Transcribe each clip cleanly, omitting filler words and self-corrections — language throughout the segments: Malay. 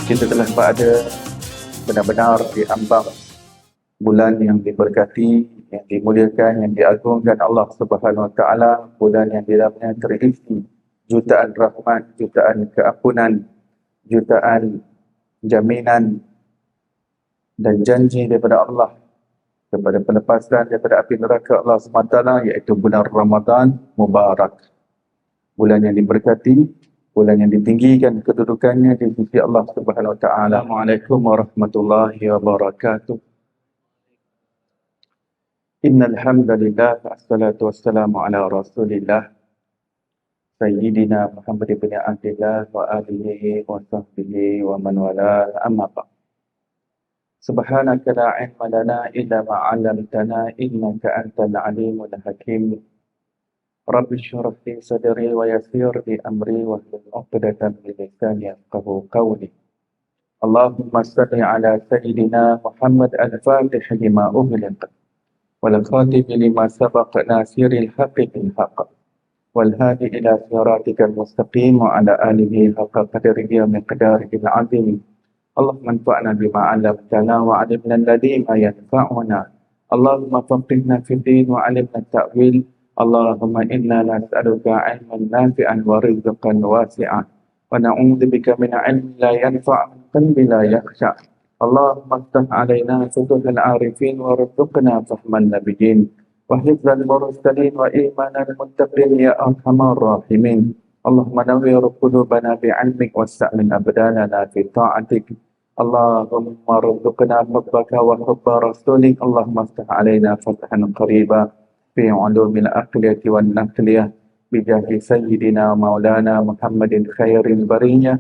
Kita telah berada benar-benar di ambang bulan yang diberkati, yang dimuliakan, yang diagungkan Allah Subhanahu Wa Taala, bulan yang di dalamnya terisi jutaan rahmat, jutaan keampunan, jutaan jaminan dan janji daripada Allah kepada pelepasan daripada api neraka Allah SWT, iaitu bulan Ramadan Mubarak. Bulan yang diberkati, bulan yang ditinggikan kedudukannya di sisi Allah Subhanahu Wa Taala. Assalamualaikum warahmatullahi wabarakatuh. Innal hamdalillah, assalatu wassalamu ala Rasulillah Sayyidina Muhammad ibn Abdillah wa alihi wa sahbihi wa man wala, amma ba'd. Subhanaka la ilma lana illa ma 'allamtana innaka antal alimul hakim. Rabbi shrah li sadri wa yassir li amri wa hlul 'uqdatam min lisani yafqahu qawli. Allahumma salli ala sayyidina Muhammad al-Fatih lima ughliq wal khatib lima sabaq nasiril haqqi bil haqq wal hadi ila siratikal mustaqim wa ala alihi haqqa qadrihi wa miqdarihi al-'azim. Allahumma anfa'na bima 'allamtana wa 'allimna alladhi ma yanfa'una. Allahumma faqihna fid din wa 'allimna at-ta'wil. Allahumma inna nas'aluka 'ilman nafi'an wa rizqan wasi'an wa na'udzubika min 'ilmin la yanfa' wa qalbin la yakhsha'. Allahumma iftah 'alaina futuhal 'arifin warzuqna fahman nabiyyin wa hifdzal mursalin wa imanal muttaqin ya arhamar rahimin. Allahumma nawwir qulubana bi'ilmik wasta'min abdanana fi ta'atik. Allahumma rzuqna hubbaka wa hubba rasulik. Allahumma iftah 'alaina fathan qariba fi 'ulumil aqliyati wan naqliyah bijahi sayyidina maulana Muhammadin khairil bariyah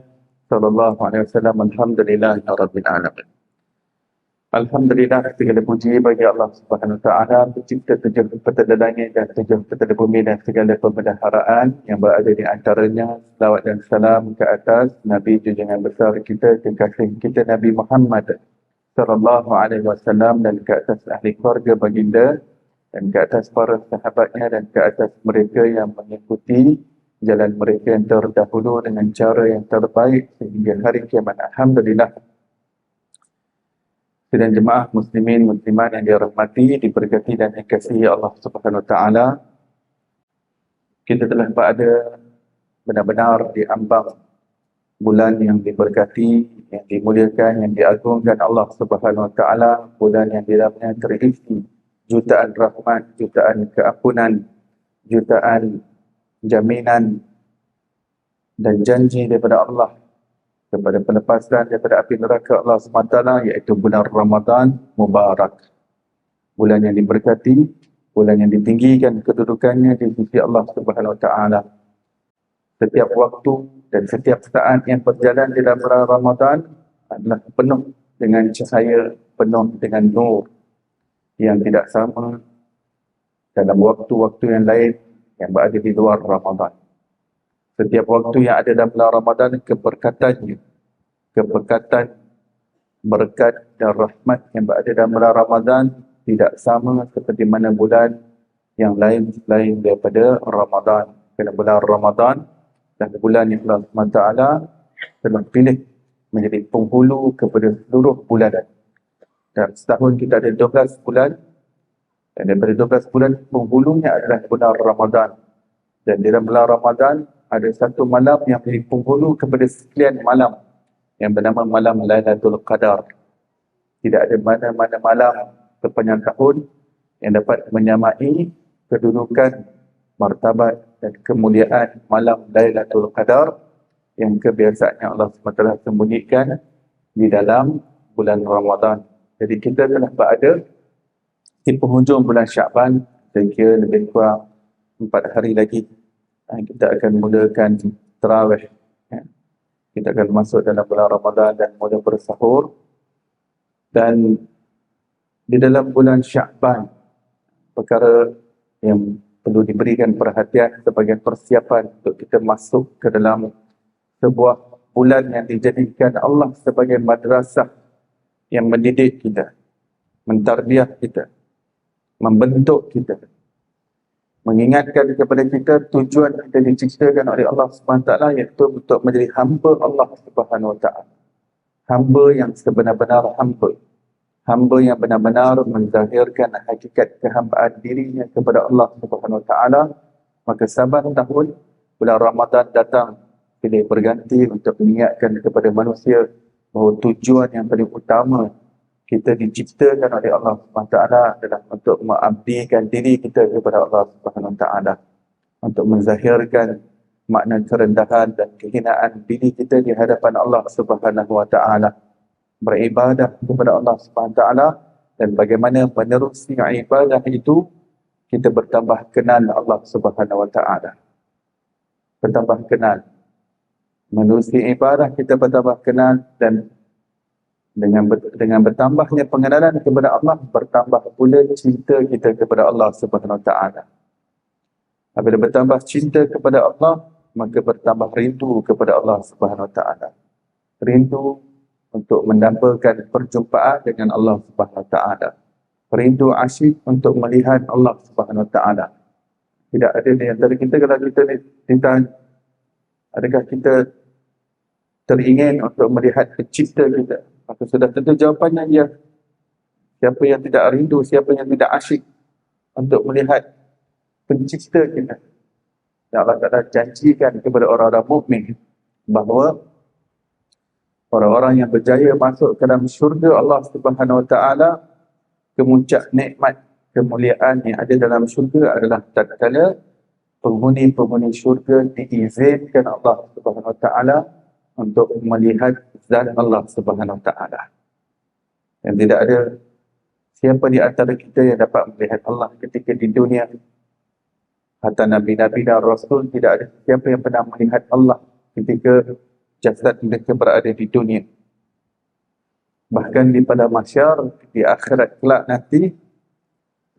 sallallahu alaihi wasallam. Alhamdulillahi rabbil alamin. Alhamdulillah, segala puji bagi Allah Subhanahu Wa Taala, pencipta tujuh petala langit dan tujuh petala bumi dan segala pembendaharaan yang berada di antaranya. Selawat dan salam ke atas Nabi junjungan besar kita, kekasih kita Nabi Muhammad sallallahu alaihi wasallam, dan ke atas ahli keluarga baginda, dan ke atas para sahabatnya, dan ke atas mereka yang mengikuti jalan mereka yang terdahulu dengan cara yang terbaik sehingga hari kiamat. Alhamdulillah. Dan jemaah muslimin muslimat yang dirahmati, diberkati dan dikasihi Allah Subhanahu Wa Taala, kita telah berada benar-benar di ambang bulan yang diberkati, yang dimuliakan, yang diagungkan Allah Subhanahu Wa Taala, bulan yang di dalamnya terisi jutaan rahmat, jutaan keampunan, jutaan jaminan dan janji daripada Allah kepada pelepasan daripada api neraka Allah SWT, iaitu bulan Ramadan Mubarak. Bulan yang diberkati, bulan yang ditinggikan kedudukannya di sisi Allah Subhanahu Wa Taala. Setiap waktu dan setiap saat yang berjalan di dalam bulan Ramadan adalah penuh dengan cahaya, penuh dengan nur yang tidak sama dalam waktu-waktu yang lain yang berada di luar Ramadan. Setiap waktu yang ada dalam bulan Ramadan, keberkatannya, berkat dan rahmat yang berada dalam bulan Ramadan tidak sama seperti mana bulan yang lain selain daripada Ramadan. Kerana bulan Ramadan dan bulan yang Allah SWT telah pilih menjadi penghulu kepada seluruh bulan. Dan setahun kita ada 12 bulan, dan daripada 12 bulan penghulunya adalah bulan Ramadan. Dan di dalam bulan Ramadan ada satu malam yang menjadi penghulu kepada sekian malam yang bernama malam Lailatul Qadar. Tidak ada mana-mana malam sepanjang tahun yang dapat menyamai kedudukan, martabat dan kemuliaan malam Lailatul Qadar yang kebiasaannya Allah SWT sembunyikan di dalam bulan Ramadan. Jadi kita telah berada di penghujung bulan Syaban, saya kira lebih kurang 4 hari lagi kita akan mulakan tarawih. Kita akan masuk dalam bulan Ramadan dan mula bersahur. Dan di dalam bulan Syaban, perkara yang perlu diberikan perhatian sebagai persiapan untuk kita masuk ke dalam sebuah bulan yang dijadikan Allah sebagai madrasah yang mendidik kita, mentarbiah kita, membentuk kita, mengingatkan kepada kita tujuan kita diciptakan oleh Allah SWT, iaitu untuk menjadi hamba Allah SWT. hamba yang sebenar-benar hamba. Hamba yang benar-benar menzahirkan hakikat kehambaan dirinya kepada Allah Subhanahu Wa Taala, maka saban tahun bulan Ramadan datang silih berganti untuk mengingatkan kepada manusia bahawa tujuan yang paling utama kita diciptakan oleh Allah Subhanahu Wa Taala adalah untuk mengabdikan diri kita kepada Allah Subhanahu Wa Taala, untuk menzahirkan makna kerendahan dan kehinaan diri kita di hadapan Allah Subhanahu Wa Taala, beribadah kepada Allah Subhanahu Wa Taala, dan bagaimana menerusi ibadah itu kita bertambah kenal Allah Subhanahu Wa Taala. Bertambah kenal. Menerusi ibadah kita bertambah kenal, dan dengan bertambahnya pengenalan kepada Allah, bertambah pula cinta kita kepada Allah Subhanahu Wa Taala. Apabila bertambah cinta kepada Allah, maka bertambah rindu kepada Allah Subhanahu Wa Taala. Rindu untuk mendambakan perjumpaan dengan Allah Subhanahu Wa Taala. Rindu asyik untuk melihat Allah Subhanahu Wa Taala. Tidak ada di antara kita, kalau kita ditanya, adakah kita teringin untuk melihat pencipta kita? Maka sudah tentu jawapannya ya. Siapa yang tidak rindu, siapa yang tidak asyik untuk melihat pencipta kita? Dan Allah Ta'ala janjikan kepada orang-orang mukmin bahawa orang-orang yang berjaya masuk ke dalam syurga Allah Subhanahu Wa Taala, kemuncak nikmat kemuliaan yang ada dalam syurga adalah tatkala penghuni-penghuni syurga diizinkan Allah Subhanahu Wa Taala untuk melihat zat Allah Subhanahu Wa Taala. Dan tidak ada siapa di antara kita yang dapat melihat Allah ketika di dunia. Hatta Nabi-Nabi dan Rasul, tidak ada siapa yang pernah melihat Allah ketika jasad mereka berada di dunia. Bahkan di pada mahsyar, di akhirat kelak nanti,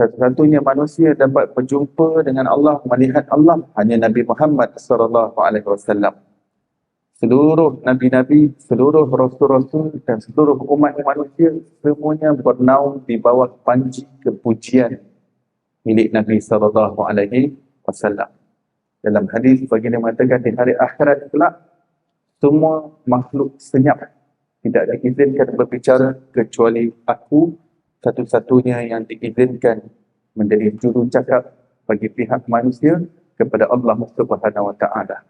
satu-satunya manusia dapat berjumpa dengan Allah, melihat Allah, hanya Nabi Muhammad SAW. Seluruh Nabi-Nabi, seluruh Rasul-Rasul dan seluruh umat manusia, semuanya bernaung di bawah panji kepujian milik Nabi SAW. Dalam hadis baginda mengatakan di hari akhirat kelak, semua makhluk senyap, tidak diizinkan berbicara kecuali aku satu-satunya yang diizinkan menjadi juru cakap bagi pihak manusia kepada Allah Subhanahu Wa Taala.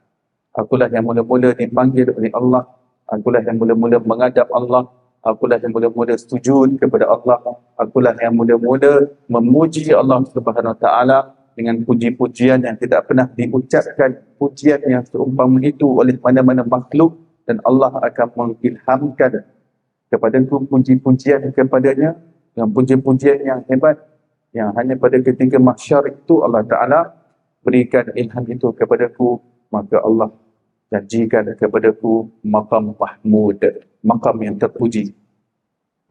Akulah yang mula-mula dipanggil oleh Allah, akulah yang mula-mula menghadap Allah, akulah yang mula-mula sujud kepada Allah, akulah yang mula-mula memuji Allah Subhanahu Wa Taala dengan puji-pujian yang tidak pernah diucapkan, pujian yang seumpama itu oleh mana-mana makhluk, dan Allah akan mengilhamkan kepadaku puji-pujian kepadanya, dengan puji-pujian yang hebat, yang hanya pada ketika mahsyar itu Allah Ta'ala berikan ilham itu kepadaku, maka Allah janjikan kepadaku maqam mahmud, maqam yang terpuji.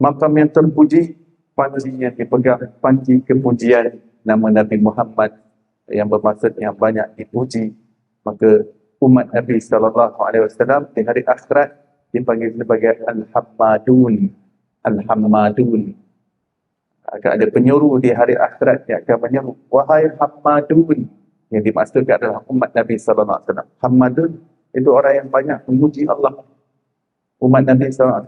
Maqam yang terpuji, panji yang dipegang, panji kepujian nama Nabi Muhammad yang bermaksud yang banyak dipuji. Maka umat Nabi SAW di hari akhirat dipanggil sebagai Al-Hammadun. Al-Hammadun. Akan ada penyuruh di hari akhirat yang akan menyeru, wahai Hammadun. Yang dimaksudkan adalah umat Nabi SAW. Hammadun itu orang yang banyak memuji Allah. Umat Nabi SAW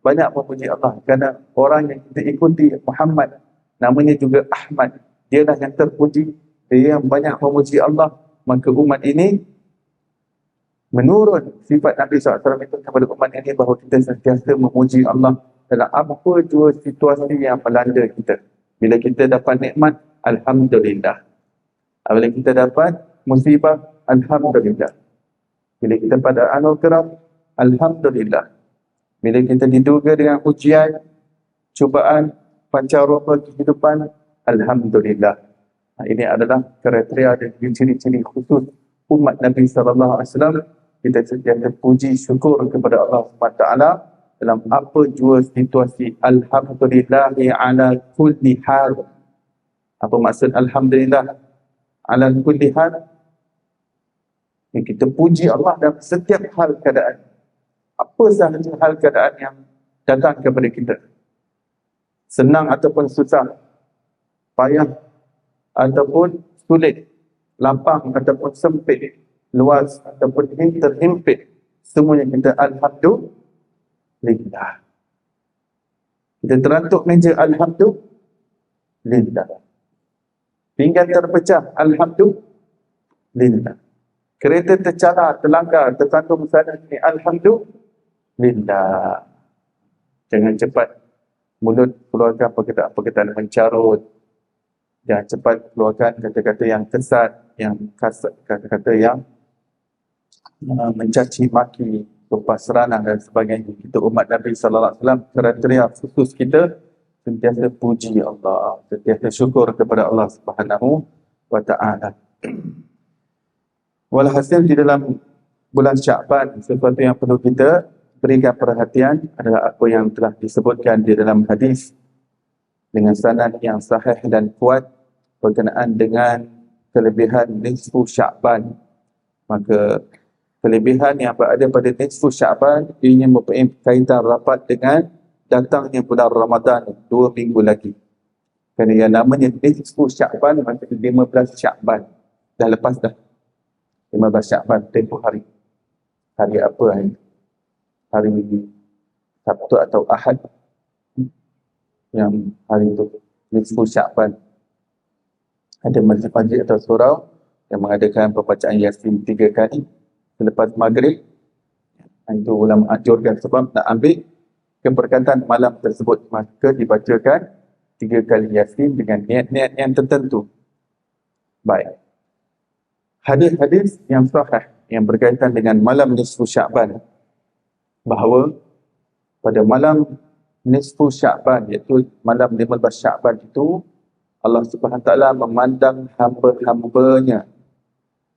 banyak memuji Allah kerana orang yang kita ikuti Muhammad, namanya juga Ahmad, dialah yang terpuji, dia yang banyak memuji Allah. Maka umat ini menurun sifat Nabi SAW itu kepada umat ini bahawa kita sentiasa memuji Allah dalam apa jua situasi yang melanda kita. Bila kita dapat nikmat, Alhamdulillah. Bila kita dapat musibah, Alhamdulillah. Bila kita pada anugerah, Alhamdulillah. Bila kita diduga dengan ujian, cubaan, pancaroba kehidupan, Alhamdulillah. Ini adalah kriteria dan ciri-ciri khusus umat Nabi SAW. Kita sentiasa puji syukur kepada Allah SWT dalam apa jua situasi. Alhamdulillahi ala kulli hal. Apa maksud Alhamdulillah ala kulli hal? Kita puji Allah dalam setiap hal keadaan. Apa sahaja hal keadaan yang datang kepada kita. Senang ataupun susah. Payah ataupun sulit, lapang ataupun sempit, luas ataupun terhimpit, semuanya kita Alhamdulillah. lillah. Kita terantuk meja, alhamdulillah. Pinggan terpecah, alhamdulillah. Kereta tercalar, terlanggar, tersantung sana sini, alhamdulillah. Jangan cepat mulut keluarkan perkataan mencarut. Jangan cepat keluarkan kata-kata yang kesat, yang kasar, kata-kata yang mencaci maki, tumpah seranang dan sebagainya. Kita umat Nabi sallallahu alaihi wasallam, kriteria khusus kita sentiasa puji Allah, sentiasa syukur kepada Allah Subhanahu wa taala. Walhasil di dalam bulan Sya'ban, sesuatu yang perlu kita berikan perhatian adalah apa yang telah disebutkan di dalam hadis dengan sanad yang sahih dan kuat berkenaan dengan kelebihan nisfu Sya'ban. Maka kelebihan yang berada pada nisfu Sya'ban ini mempunyai kaitan rapat dengan datangnya bulan Ramadan 2 minggu lagi. Kerana yang namanya nisfu Sya'ban maksudnya 15 Sya'ban. Dah lepas dah. 15 Sya'ban, tempoh hari. Hari apa hari? Hari Sabtu atau Ahad. Yang hari itu, nisfu Sya'ban. Ada masjid-masjid atau surau yang mengadakan pembacaan Yasin 3 kali selepas maghrib. Itu ulama anjurkan sebab nak ambil keberkatan malam tersebut, maka dibacakan 3 kali Yasin dengan niat-niat yang tertentu. Baik. Hadis-hadis yang sahih yang berkaitan dengan malam nisfu Sya'ban, bahawa pada malam nisfu Sya'ban, iaitu malam 15 Sya'ban itu, Allah Subhanahu Wa Taala memandang hamba-hambanya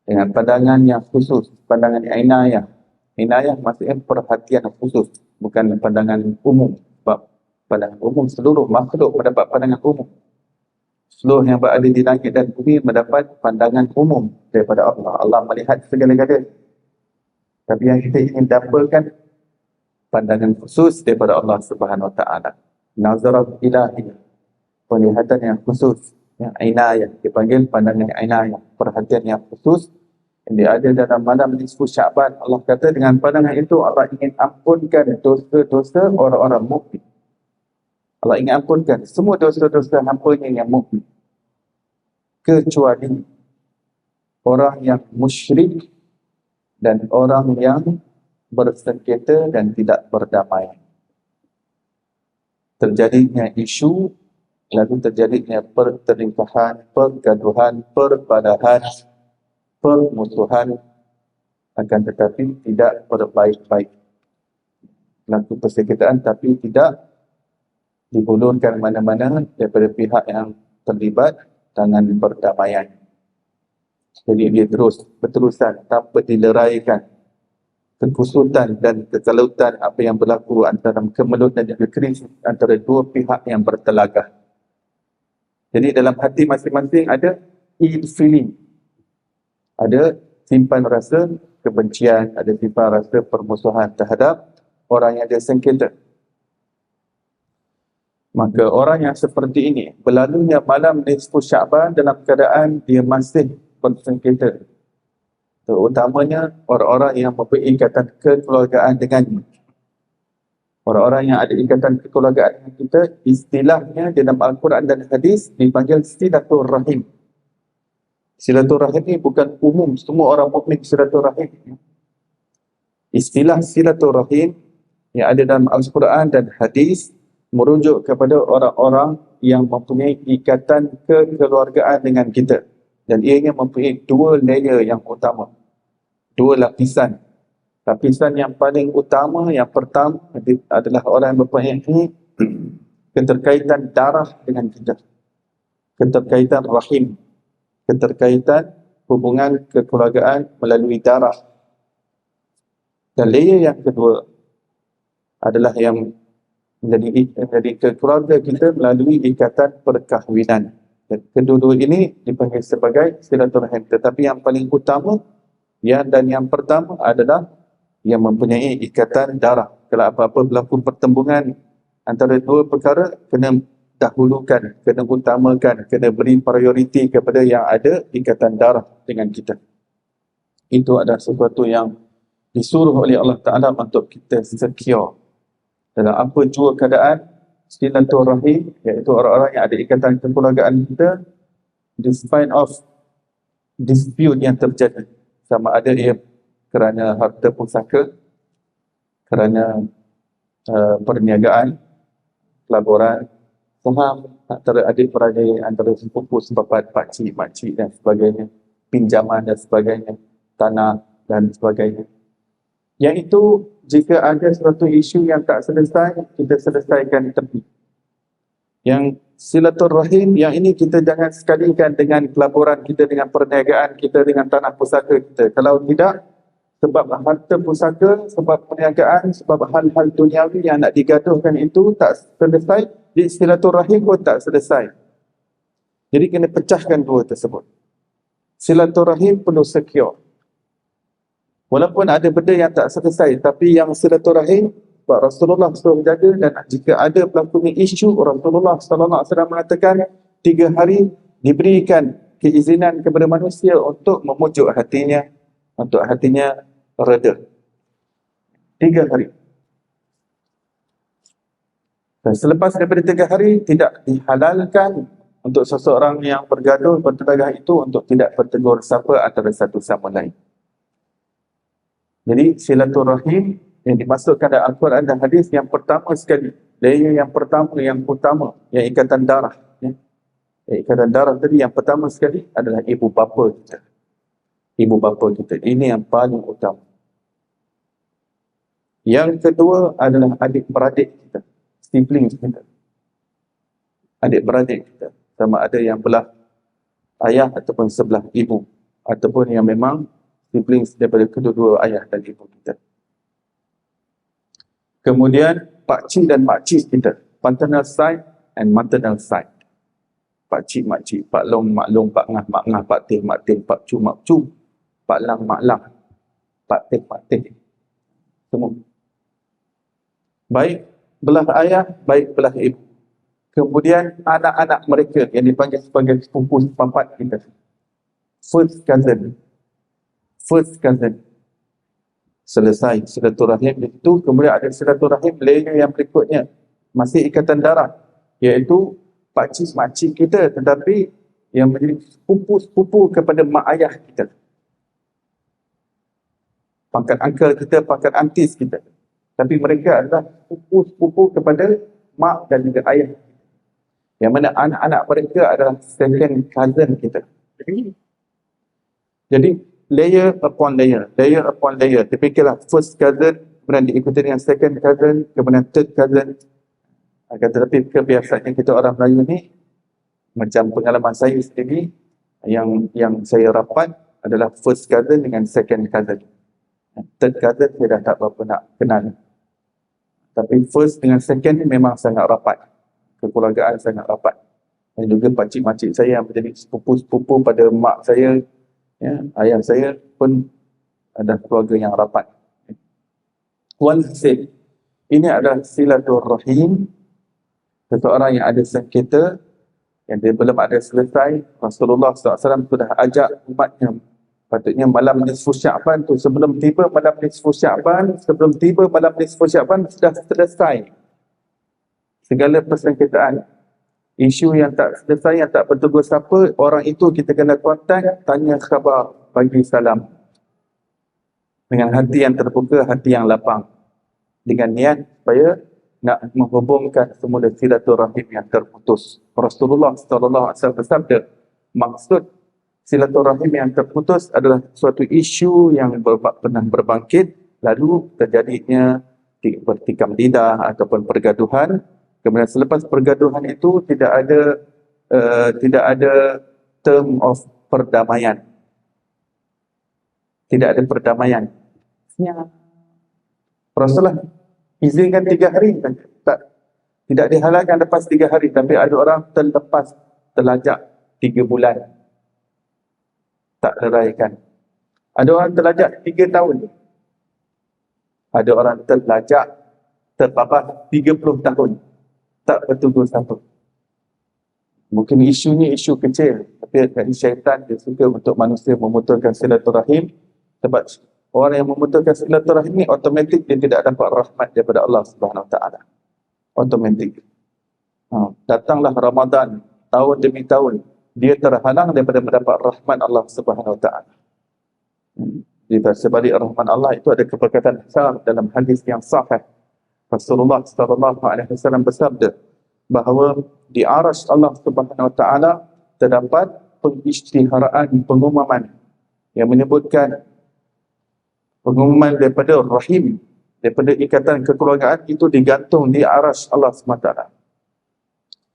dengan pandangan yang khusus, pandangan inayah. Inayah maksudnya perhatian khusus, bukan pandangan umum. Sebab pandangan umum seluruh makhluk mendapat pandangan umum. Seluruh yang berada di langit dan bumi mendapat pandangan umum daripada Allah. Allah melihat segala-galanya. Tapi yang kita ingin dapatkan pandangan khusus daripada Allah Subhanahu Wa Taala. Nazarat ilahiyah. Penglihatan yang khusus, yang inayah. Dipanggil pandangan inayah. Perhatian yang khusus yang ada dalam malam nisfu Sya'ban. Allah kata dengan pandangan itu Allah ingin ampunkan dosa-dosa orang-orang mukmin. Allah ingin ampunkan semua dosa-dosa hamba-Nya yang mukmin, kecuali orang yang musyrik dan orang yang bersengketa dan tidak berdamai. Terjadinya isu, lalu terjadinya pertelingkahan, pergaduhan, perbadahan, permusuhan, akan tetapi tidak berbaik-baik. Lalu persengketaan tapi tidak dihulurkan mana-mana daripada pihak yang terlibat dengan perdamaian. Jadi dia berterusan tanpa dileraikan kekusutan dan kesalutan apa yang berlaku antara kemelut dan krisis antara dua pihak yang bertelagah. Jadi dalam hati masing-masing ada ill feeling, ada simpan rasa kebencian, ada simpan rasa permusuhan terhadap orang yang ada sengketa. Maka orang yang seperti ini, berlalunya malam nisfu Sya'ban dalam keadaan dia masih bersengketa. Terutamanya orang-orang yang mempunyai ikatan kekeluargaan dengannya. Orang-orang yang ada ikatan kekeluargaan dengan kita, istilahnya dalam Al-Quran dan Hadis dipanggil silaturahim. Silaturahim ini bukan umum, semua orang mukmin silaturahim. Istilah silaturahim yang ada dalam Al-Quran dan Hadis merujuk kepada orang-orang yang mempunyai ikatan kekeluargaan dengan kita. Dan ianya mempunyai dua layer yang utama. Dua lapisan. Lapisan yang paling utama, yang pertama adalah orang yang mempunyai keterkaitan darah dengan kita. Keterkaitan rahim. Keterkaitan hubungan kekeluargaan melalui darah. Dan layer yang kedua adalah yang menjadi keluarga kita melalui ikatan perkahwinan. Dan kedua-dua ini dipanggil sebagai silaturahim. Tetapi yang paling utama dan yang pertama adalah yang mempunyai ikatan darah. Kalau apa-apa berlaku pertembungan antara dua perkara, kena dahulukan, kena utamakan, kena beri prioriti kepada yang ada ikatan darah dengan kita. Itu adalah sesuatu yang disuruh oleh Allah Ta'ala untuk kita secure. dalam apa jua keadaan, silaturahim, iaitu orang-orang yang ada ikatan kekeluargaan kita, despite of dispute yang terjadi, sama ada ia kerana harta pusaka, kerana perniagaan, pelaburan, saham, antara adik-beradik, antara sepupu, sepapat, pakcik, makcik dan sebagainya, pinjaman dan sebagainya, tanah dan sebagainya. Yang itu, jika ada suatu isu yang tak selesai, kita selesaikan tepi. Yang silaturahim, yang ini kita jangan sekalikan dengan pelaburan kita, dengan perniagaan kita, dengan tanah pusaka kita. Kalau tidak, sebab harta pusaka, sebab perniagaan, sebab hal-hal duniawi yang nak digaduhkan itu tak selesai, di silaturahim pun tak selesai. Jadi kena pecahkan dua tersebut. Silaturahim perlu secure. Walaupun ada benda yang tak selesai, tapi yang silaturahim, Rasulullah suruh jaga, dan jika ada berlakunya isu, Rasulullah SAW mengatakan 3 hari diberikan keizinan kepada manusia untuk memujuk hatinya, untuk hatinya reda. 3 hari. Dan selepas daripada 3 hari, tidak dihalalkan untuk seseorang yang bergaduh, bertelagah itu untuk tidak bertegur sapa antara satu sama lain. Jadi silaturahim yang dimasukkan dalam Al-Quran dan hadis yang pertama sekali, layer yang pertama, yang utama, yang ikatan darah. Ikatan darah tadi yang pertama sekali adalah ibu bapa kita. Ibu bapa kita. Ini yang paling utama. Yang kedua adalah adik-beradik kita. Siblings kita. Adik-beradik kita. Sama ada yang belah ayah ataupun sebelah ibu. Ataupun yang memang siblings daripada kedua-dua ayah dan ibu kita. Kemudian pakcik dan makcik kita. Paternal side and maternal side. Pakcik, makcik, pak long, mak long, pak ngah, mak ngah, pak teh, mak teh, pak cu, mak cu, pak lang, mak lang, pak teh, mak teh. Semua. Baik belah ayah, baik belah ibu. Kemudian anak-anak mereka yang dipanggil sebagai sepupu sepapat kita. First cousin. First cousin. Selesai silaturahim itu, kemudian ada silaturahim layer yang berikutnya. Masih ikatan darah, iaitu pakcik makcik kita, tetapi yang menjadi sepupu-sepupu kepada mak ayah kita. Pangkat uncle kita, pangkat aunties kita. Tapi mereka adalah sepupu-sepupu kepada mak dan juga ayah. Yang mana anak-anak mereka adalah second cousin kita. Jadi layer upon layer, layer upon layer. Demikianlah first cousin, kemudian diikuti dengan second cousin, kemudian third cousin. Akan tetapi kebiasaannya kita orang Melayu ni, macam pengalaman saya sendiri, yang saya rapat adalah first cousin dengan second cousin. Third cousin saya dah tak berapa nak kenal. Tapi first dengan second ni memang sangat rapat. Kekeluargaan sangat rapat. Dan juga pakcik-makcik saya yang menjadi sepupu-sepupu pada mak saya, ya, ayah saya pun ada keluarga yang rapat. Walhasil, ini adalah silaturahim. Seseorang yang ada sengketa, yang dia belum ada selesai, Rasulullah SAW sudah ajak umatnya, patutnya malam nisfu Sya'ban tu, sebelum tiba malam nisfu Sya'ban, sudah selesai segala persengketaan. Isu yang tak selesai, yang tak bertegur sapa, orang itu kita kena kontak, tanya khabar, bagi salam. Dengan hati yang terbuka, hati yang lapang. Dengan niat supaya nak menghubungkan semula silaturahim yang terputus. Rasulullah SAW bersabda, maksud silaturahim yang terputus adalah suatu isu yang pernah berbangkit, lalu terjadinya bertikam lidah ataupun pergaduhan. Kemudian selepas pergaduhan itu tidak ada term of perdamaian. Tidak ada perdamaian. Rasulullah izinkan 3 hari, tidak dihalalkan lepas 3 hari, tapi ada orang terlajak 3 bulan tak leraikan. Ada orang terlajak 3 tahun. Ada orang terlajak terpapar 30 tahun tak bertegur sapa. Mungkin isunya isu kecil, tapi dari syaitan dia suka untuk manusia memutuskan silaturahim, sebab Orang yang memutuskan silaturahim ni automatik dia tidak dapat rahmat daripada Allah Subhanahu Wa Taala. Automatik. Datanglah Ramadan tahun demi tahun, dia terhalang daripada mendapat rahmat Allah Subhanahu Wa Taala. Di sebalik rahmat Allah itu ada keberkatan besar. Dalam hadis yang sahih, Rasulullah sallallahu alaihi wasallam bersabda bahawa di arasy Allah Subhanahu Wa Taala terdapat pengisytiharaan pengumuman yang menyebutkan pengumuman daripada rahim, daripada ikatan kekeluargaan itu digantung di arasy Allah Subhanahu Wa Taala.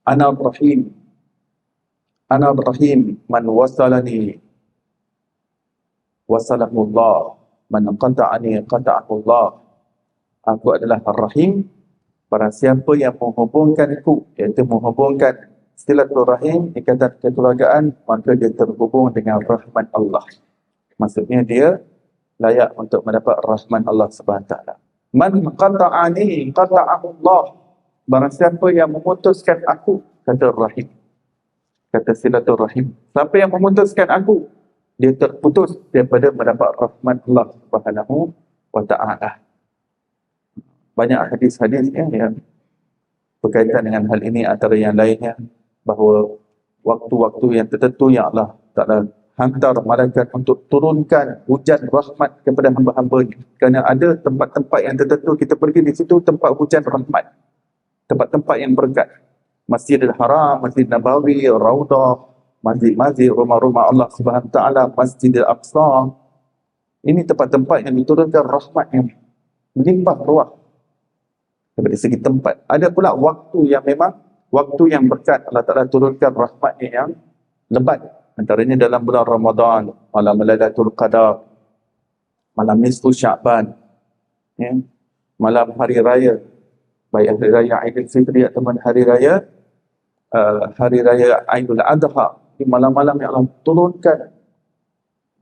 Ana rahim man wasalani wasalahullah, man qata'ani qata'ahullah. Aku adalah Ar-Rahim, barang siapa yang menghubungkanku, iaitu menghubungkan silaturahim, ikatan kekeluargaan, maka dia terhubung dengan rahmat Allah. Maksudnya dia layak untuk mendapat rahmat Allah Subhanahu Wa Taala. Man qata'ani qata'ahullah, barang siapa yang memutuskan aku, kata Rahim, kata silaturahim, siapa yang memutuskan aku, dia terputus daripada mendapat rahmat Allah Subhanahu Wa Taala. Banyak hadis-hadis yang berkaitan dengan hal ini, antara yang lainnya bahawa waktu-waktu yang tertentu yang Allah Ta'ala hantar malaikat untuk turunkan hujan rahmat kepada hamba-hambanya. Kerana ada tempat-tempat yang tertentu kita pergi di situ, tempat hujan rahmat, tempat-tempat yang berkat. Masjidil Haram, Masjid Nabawi, Raudah, masjid-masjid, rumah-rumah Allah Subhanahu Wa Taala, Masjidil Aqsa. Ini tempat-tempat yang diturunkan rahmat yang melimpah ruah daripada segi tempat. Ada pula waktu yang memang waktu yang berkat, Allah Ta'ala turunkan rahmatnya yang lebat. Antaranya dalam bulan Ramadan, malam Lailatul Qadar, malam nisfu Sya'ban, ya, malam hari raya, baik hari raya Aidil Fitri ataupun hari raya Aidul Adha. Di malam-malam yang Allah turunkan,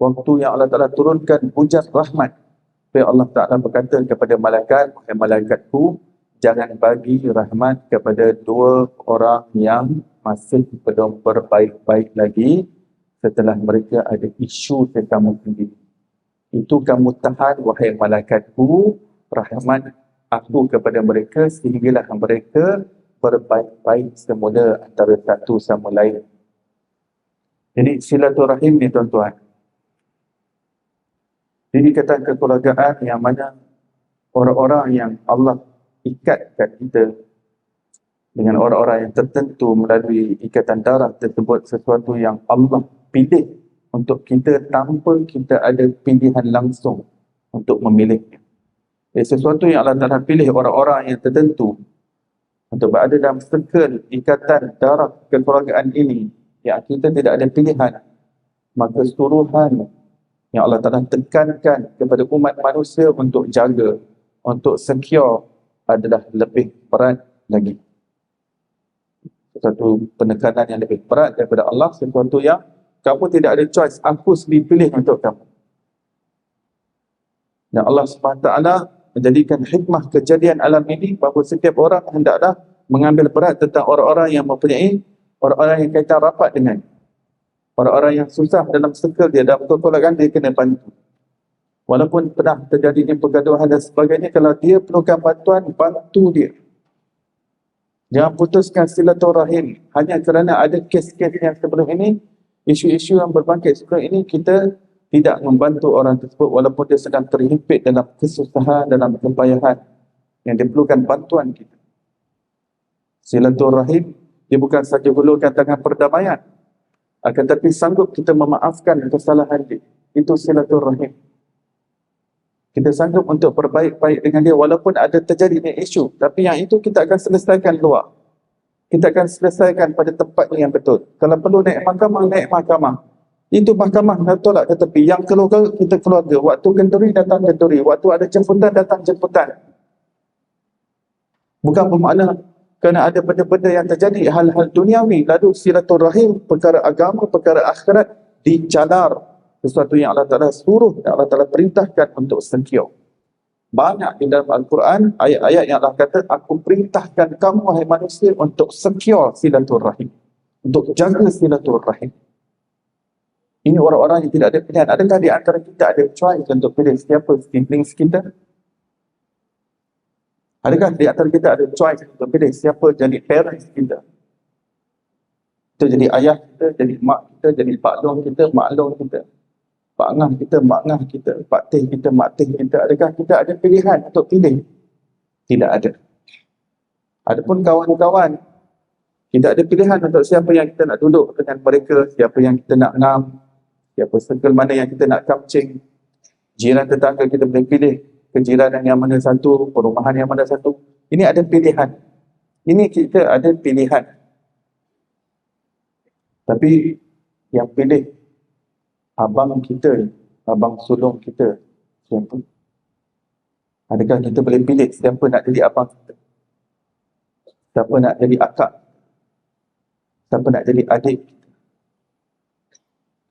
waktu yang Allah Ta'ala turunkan hujan rahmat. Supaya Allah Ta'ala berkata kepada malaikat, "Wahai malaikatku, jangan bagi rahmat kepada dua orang yang masih belum berbaik-baik lagi setelah mereka ada isu tentang sendiri. Itu kamu tahan, wahai malaikatku, rahmat aku kepada mereka sehinggalah mereka berbaik-baik semula antara satu sama lain." Jadi silaturahim ni tuan-tuan, jadi ikatan kekeluargaan yang mana orang-orang yang Allah ikatkan kita dengan orang-orang yang tertentu melalui ikatan darah tersebut, sesuatu yang Allah pilih untuk kita tanpa kita ada pilihan langsung untuk memilihnya. Sesuatu yang Allah Ta'ala pilih orang-orang yang tertentu untuk berada dalam circle ikatan darah kekeluargaan ini, yang kita tidak ada pilihan, maka suruhan yang Allah Ta'ala tekankan kepada umat manusia untuk jaga, untuk secure adalah lebih berat lagi. Sesuatu penekanan yang lebih berat daripada Allah, sesuatu yang kamu tidak ada choice, aku sendiri pilih untuk kamu. Dan Allah SWT menjadikan hikmah kejadian alam ini bahawa setiap orang hendaklah mengambil berat tentang orang-orang yang mempunyai, orang-orang yang kaitan rapat dengan, orang-orang yang susah dalam circle dia, dalam kekeluargaan dia kena bantu. Walaupun pernah terjadinya pergaduhan dan sebagainya, kalau dia perlukan bantuan, bantu dia. Jangan putuskan silaturahim hanya kerana ada kes-kes yang sebelum ini, isu-isu yang berbangkit sebelum ini, kita tidak membantu orang tersebut walaupun dia sedang terhimpit dalam kesusahan, dalam kepayahan yang diperlukan bantuan kita. Silaturahim dia bukan saja hulurkan tangan perdamaian, akan tetapi sanggup kita memaafkan kesalahan dia. Itu silaturahim. Kita sanggup untuk berbaik-baik dengan dia walaupun ada terjadinya isu, tapi yang itu kita akan selesaikan luar. Kita akan selesaikan pada tempat yang betul. Kalau perlu naik mahkamah, naik mahkamah. Itu mahkamah nak tolak ke tepi. Yang keluarga, kita keluarga. Waktu kenduri, datang kenduri. Waktu ada jemputan, datang jemputan. Bukan bermakna kerana ada benda-benda yang terjadi, hal-hal duniawi, lalu silaturahim, perkara agama, perkara akhirat, dicalar. Sesuatu yang Allah Ta'ala suruh, yang Allah Ta'ala perintahkan untuk secure. Banyak di dalam Al-Quran, ayat-ayat yang Allah kata, aku perintahkan kamu, wahai manusia, untuk secure silaturahim. Untuk jaga silaturahim. Ini orang-orang yang tidak ada pilihan. Adakah di antara kita ada choice untuk pilih siapa siblings kita? Adakah di antara kita ada choice untuk pilih siapa jadi parents kita? Kita jadi ayah kita, jadi mak kita, jadi pak long kita, mak long kita, pak ngah kita, mak ngah kita, pak teh kita, mak teh kita. Adakah kita ada pilihan untuk pilih? Tidak ada. Adapun kawan-kawan, kita ada pilihan untuk siapa yang kita nak duduk dengan mereka, siapa yang kita nak ngam, siapa circle mana yang kita nak kamcing. Jiran tetangga kita boleh pilih kejiranan yang mana satu, perumahan yang mana satu. Ini ada pilihan. Ini kita ada pilihan. Tapi yang pilih abang kita, abang sulung kita, siapa? Adakah kita boleh pilih siapa nak jadi abang kita? Siapa nak jadi akak? Siapa nak jadi adik?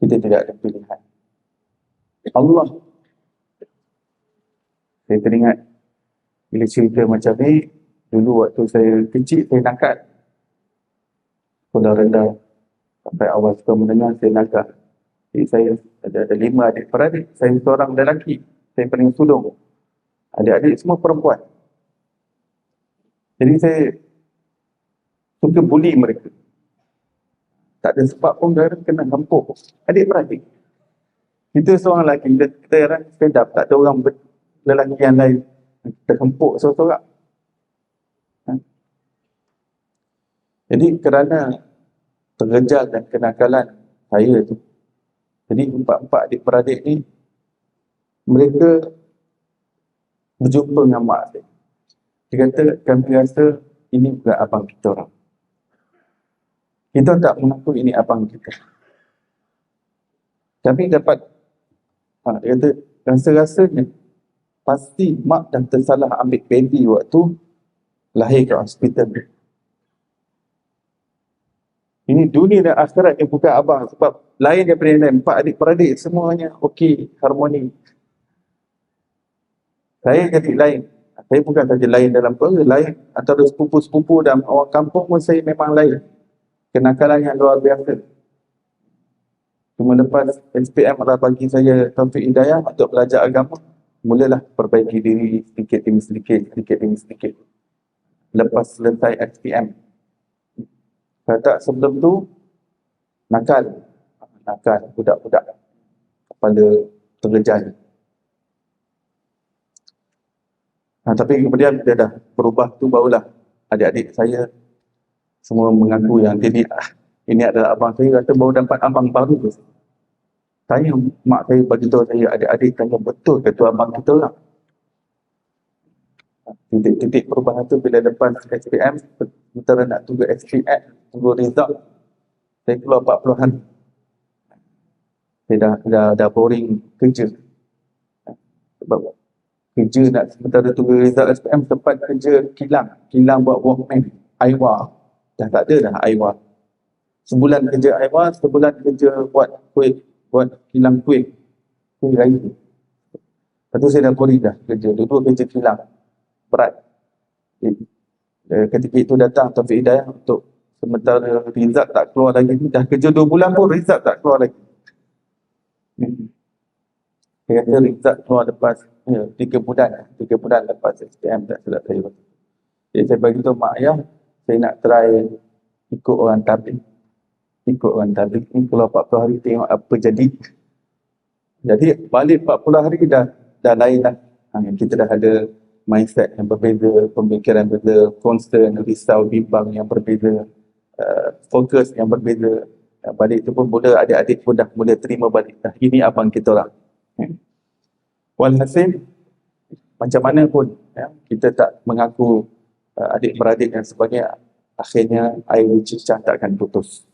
Kita tidak ada pilihan. Allah. Saya teringat bila cerita macam ni, dulu waktu saya kecil, saya nakal. Sekolah rendah, sampai awal sekolah menengah, saya nakal. Jadi saya ada 5 adik-beradik, saya seorang lelaki, saya paling sulung. Adik-adik semua perempuan. Jadi saya suka bully mereka. Tak ada sebab pun gara kena hempuk adik-beradik. Kita seorang lelaki, kita orang fed up, tak ada orang lelaki yang lain. Kita hempuk seorang-seorang. Jadi kerana terjal dan kenakalan saya tu, jadi 4 adik-beradik ni, mereka berjumpa dengan mak saya. Dia kata, kami rasa ini bukan abang kita orang. Kita tak mengaku ini abang kita. Kami dapat, dia kata, rasa-rasanya pasti mak dah tersalah ambil baby waktu lahir ke hospital. Ini dunia dan akhirat yang bukan abang, sebab lain daripada yang lain. 4 adik-beradik semuanya okey, harmoni. Saya jadi lain. Saya bukan saja lain dalam keluarga, lain antara sepupu-sepupu dan orang kampung pun saya memang lain. Kenakalan yang luar biasa. Cuma lepas SPM adalah bagi saya taufik hidayah untuk belajar agama, mulalah perbaiki diri sedikit demi sedikit. Lepas selesai SPM. Kata sebelum tu, nakal, budak-budak kepala terjal. Tapi kemudian dia dah berubah tu, barulah adik-adik saya semua mengaku yang ini adalah abang saya. Kata baru dapat abang baru. Tanya mak saya, bagi tahu saya, adik-adik tanya, betul ke tu abang kita lah. Titik-titik perubahan tu bila lepas SPM, sementara nak tunggu SPM, tunggu result, saya keluar 40 hari. Saya dah boring kerja. Sebab kerja nak sementara tunggu result SPM, tempat kerja kilang buat workman, Aiwa. Dah tak ada dah Aiwa. Sebulan kerja Aiwa, sebulan kerja buat kuih, buat kilang kuih raya. Lepas tu saya dah boring dah kerja, dua kerja kilang. Berat. Ketika itu datang taufik hidayah untuk sementara result tak keluar lagi, dah kerja 2 bulan pun result tak keluar lagi. Saya kata result keluar lepas 3 bulan lepas SPM, tak silap saya. Jadi saya bagi tahu mak ayah, saya nak try ikut orang tabligh ni, keluar 40 hari tengok apa jadi. Jadi balik 40 hari dah lain lah. Kita dah ada mindset yang berbeza, pemikiran berbeza, concern, risau, bimbang yang berbeza, fokus yang berbeza. Balik tu pun mula adik-adik pun dah mula terima balik. Dah ini abang kita orang. Walhasil, macam mana pun kita tak mengaku adik-beradik dan sebagainya, akhirnya air cicah tak akan putus.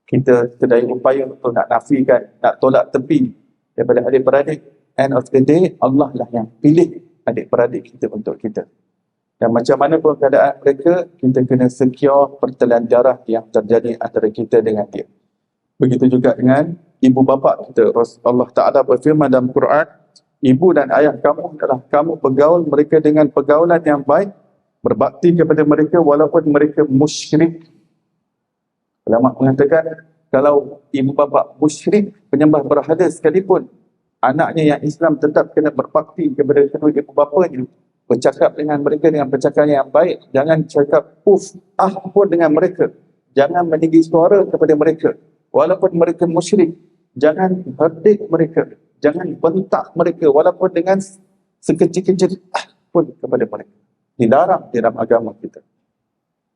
Kita sedaya upaya untuk nak nafikan, nak tolak tepi daripada adik-beradik. End of the day, Allah lah yang pilih adik-beradik kita untuk kita. Dan macam mana pun keadaan mereka, kita kena secure pertalian darah yang terjadi antara kita dengan dia. Begitu juga dengan ibu bapa kita. Allah Ta'ala berfirman dalam Quran, ibu dan ayah kamu adalah kamu bergaul mereka dengan pergaulan yang baik, berbakti kepada mereka walaupun mereka musyrik. Ulama mengatakan, kalau ibu bapa musyrik, penyembah berhala sekalipun, anaknya yang Islam tetap kena berbakti kepada kedua ibu bapanya, bercakap dengan mereka dengan percakapan yang baik, jangan cakap pun dengan mereka, jangan meninggi suara kepada mereka, walaupun mereka musyrik, jangan herdik mereka, jangan bentak mereka, walaupun dengan sekecil-kecil pun kepada mereka. Dilarang dalam agama kita.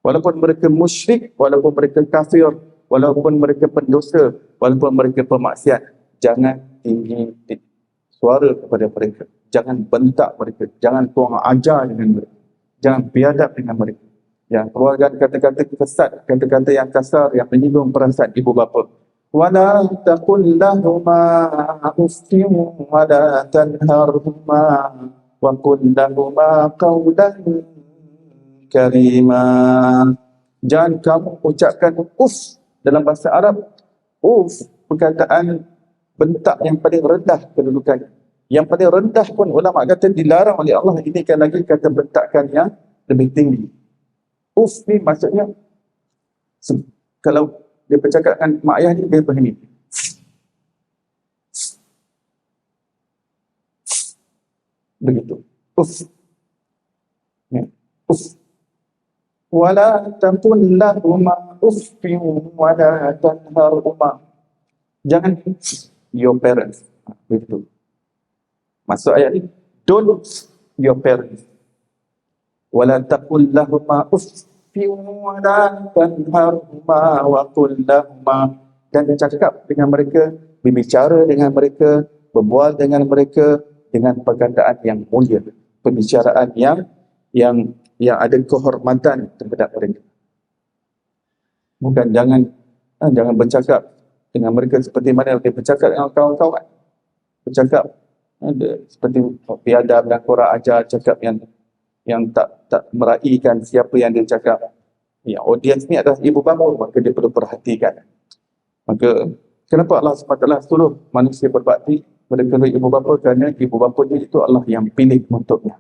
Walaupun mereka musyrik, walaupun mereka kafir, walaupun mereka pendosa, walaupun mereka pemaksiat, jangan tinggi suara kepada mereka. Jangan bentak mereka, jangan kurang ajar dengan mereka, jangan biadab dengan mereka. Yang keluarkan kata-kata kesat, kata-kata yang kasar, yang menyinggung perasaan ibu bapa. Wala taqul lahuma uffin wala tanharhuma wa qul lahuma qawlan karima. Jangan kamu ucapkan dalam bahasa Arab. Perkataan bentak yang paling rendah kedudukannya. Yang paling rendah pun ulama kata dilarang oleh Allah. Ini kan lagi kata bentakan yang lebih tinggi. Ni maksudnya, kalau dia bercakap dengan mak ayah dia begini. Begitu. Wala taqul lahuma uffin wala tanharhuma. Jangan your parents. Begitu. Maksud ayat ini, don't your parents. Wala taqul lahuma uffin wala tanharhuma wa qul lahuma. Dan cakap dengan mereka, berbicara dengan mereka, berbual dengan mereka dengan perkataan yang mulia, pembicaraan yang ada kehormatan terhadap mereka. Bukan jangan bercakap dengan mereka seperti mana dia bercakap dengan kawan-kawan. Bercakap seperti biadab dan kurang ajar, cakap yang tak meraihkan siapa yang dia cakap. Ya, audiens ni adalah ibu bapa, maka dia perlu perhatikan. Maka kenapa Allah SWT suruh manusia berbakti pada kedua ibu bapa? Kerana ibu bapanya itu Allah yang pilih untuknya.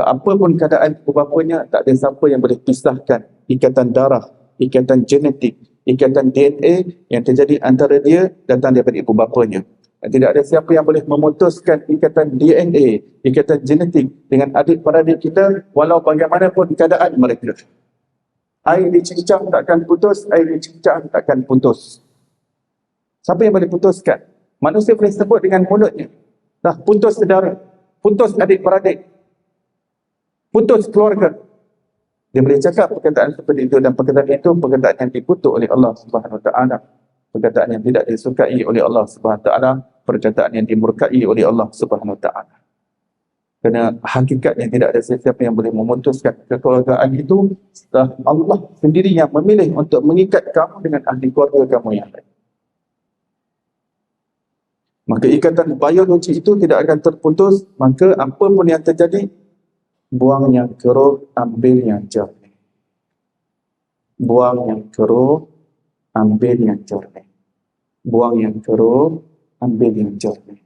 Apapun keadaan ibu bapanya, tak ada siapa yang boleh pisahkan ikatan darah, ikatan genetik, ikatan DNA yang terjadi antara dia datang daripada ibu bapanya. Tidak ada siapa yang boleh memutuskan ikatan DNA, ikatan genetik dengan adik-beradik kita walau bagaimanapun keadaan mereka. Air dicincang takkan putus, air dicincang takkan putus. Siapa yang boleh putuskan? Manusia boleh sebut dengan mulutnya. Dah putus saudara, putus adik-beradik, putus keluarga. Dia boleh cakap perkataan seperti itu, dan perkataan itu perkataan yang dikutuk oleh Allah Subhanahu Wa Taala, perkataan yang tidak disukai oleh Allah Subhanahu Wa Taala, perkataan yang dimurkai oleh Allah Subhanahu Wa Taala. Kerana hakikatnya tidak ada sesiapa yang boleh memutuskan kekeluargaan itu setelah Allah sendiri yang memilih untuk mengikat kamu dengan ahli keluarga kamu yang lain. Maka ikatan biologi itu tidak akan terputus. Maka apa pun yang terjadi, buang yang keruh, ambil yang jernih. Buang yang keruh, ambil yang jernih. Buang yang keruh, ambil yang jernih.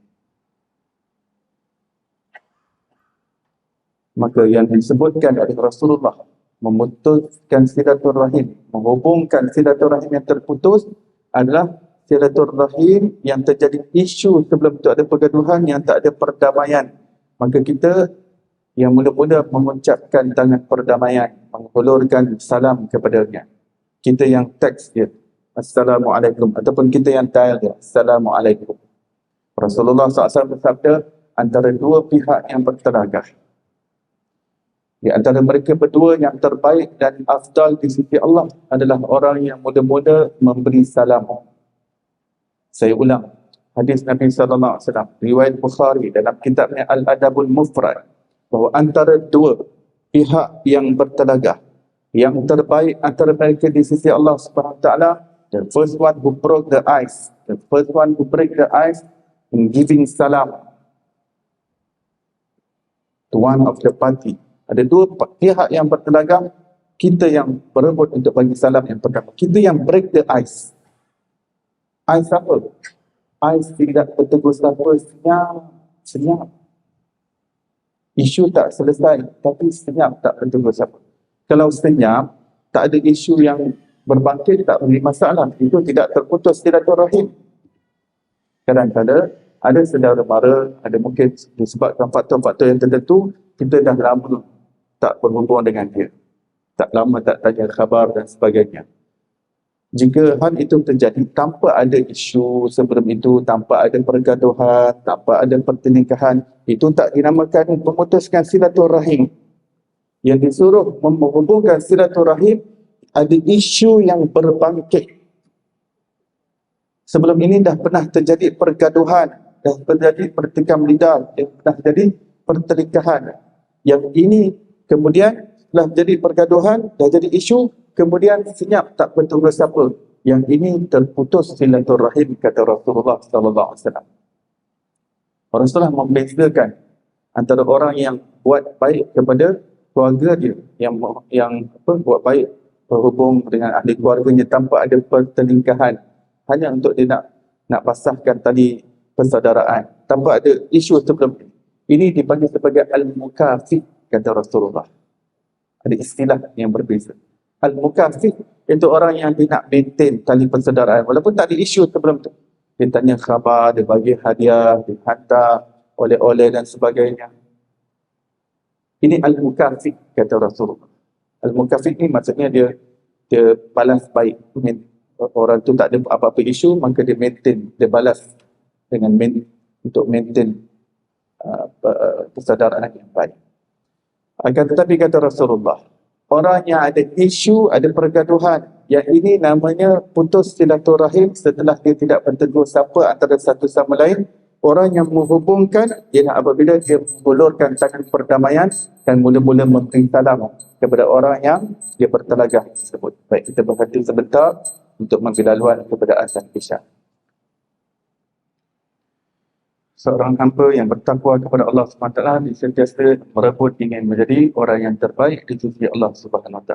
Maka yang disebutkan oleh Rasulullah, memutuskan silaturahim, menghubungkan silaturahim yang terputus adalah silaturahim yang terjadi isu sebelum itu ada pergaduhan, yang tak ada perdamaian. Maka kita yang mula-mula mengucapkan tangan perdamaian, menghulurkan salam kepadanya. Kita yang teks dia, Assalamualaikum, ataupun kita yang dial dia, Assalamualaikum. Rasulullah SAW bersabda, antara dua pihak yang bertelagah, di antara mereka berdua yang terbaik dan afdal di sisi Allah adalah orang yang mula-mula memberi salam. Saya ulang, hadis Nabi SAW, riwayat Bukhari dalam kitabnya Al-Adabul Mufrad, bahawa antara dua pihak yang bertelagah, yang terbaik antara mereka di sisi Allah Subhanahu Wa Taala, the first one who broke the ice, the first one who break the ice in giving salam to one of the party. Ada dua pihak yang bertelagah, kita yang berebut untuk bagi salam yang pertama. Kita yang break the ice. Ice apa? Ice tidak bertegur sapa, senyap. Isu tak selesai, tapi senyap, tak bertegur sapa. Kalau senyap, tak ada isu yang berbangkit, tak beri masalah. Itu tidak terputus silaturahim. Kadang-kadang ada saudara mara, ada mungkin disebabkan faktor-faktor yang tertentu, kita dah lama tak berhubung dengan dia. Tak lama tak tanya khabar dan sebagainya. Jika hal itu terjadi tanpa ada isu sebelum itu, tanpa ada pergaduhan, tanpa ada pertelingkahan, itu tak dinamakan memutuskan silaturahim. Yang disuruh menghubungkan silaturahim ada isu yang berbangkit. Sebelum ini dah pernah terjadi pergaduhan, dah terjadi pertikam lidah, dah pernah terjadi pertelingkahan. Yang ini kemudian telah jadi pergaduhan, dah jadi isu, kemudian senyap tak bertunggu siapa. Yang ini terputus silaturahim, kata Rasulullah sallallahu alaihi wasallam. Rasulullah membezakan antara orang yang buat baik kepada keluarga dia, yang buat baik berhubung dengan ahli keluarganya tanpa ada pertelingkahan, hanya untuk dia nak pasahkan tali persaudaraan, tanpa ada isu sebelum ini. Ini dipanggil sebagai al-mukafi, kata Rasulullah. Ada istilah yang berbeza. Al-mukafi itu orang yang dia nak maintain tali persaudaraan walaupun tak ada isu sebelum tu. Dia tanya khabar, dia bagi hadiah, dia hantar oleh-oleh dan sebagainya. Ini al-mukafi, kata Rasulullah. Al-mukafi ni maksudnya dia balas baik. Orang tu tak ada apa-apa isu, maka dia maintain, dia balas dengan untuk maintain persaudaraan yang baik. Akan tetapi kata Rasulullah, orang yang ada isu, ada pergaduhan, yang ini namanya putus silaturahim setelah dia tidak bertegur sapa antara satu sama lain. Orang yang menghubungkan ialah apabila dia mengulurkan tangan perdamaian dan mula-mula memberi salam kepada orang yang dia bertelagah tersebut. Baik, kita berhenti sebentar untuk mengambil laluan kepada azan isya. Seorang hamba yang bertakwa kepada Allah SWT sentiasa merebut ingin menjadi orang yang terbaik di sisi Allah SWT.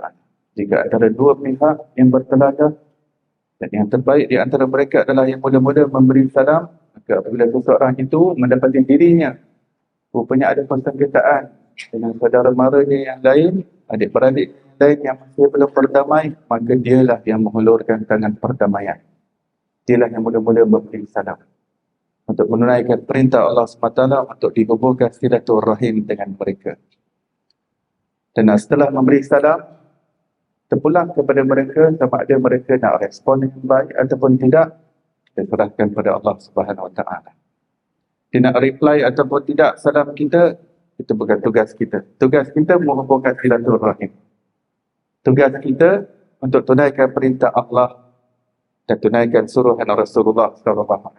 Jika antara dua pihak yang bertelagah dan yang terbaik di antara mereka adalah yang mula-mula memberi salam, maka apabila seseorang itu mendapati dirinya rupanya ada persengketaan dengan saudara maranya yang lain, adik-beradik yang lain yang masih belum berdamai, maka dialah yang menghulurkan tangan perdamaian. Dialah yang mula-mula memberi salam untuk menunaikan perintah Allah SWT untuk dihubungkan silaturahim dengan mereka. Dan setelah memberi salam, terpulang kepada mereka sama ada mereka nak respon dengan baik ataupun tidak, kita serahkan kepada Allah Subhanahu Wa Taala. Dia nak reply ataupun tidak salam kita, itu bukan tugas kita. Tugas kita menghubungkan silaturahim. Tugas kita untuk tunaikan perintah Allah dan tunaikan suruhan Rasulullah SAW.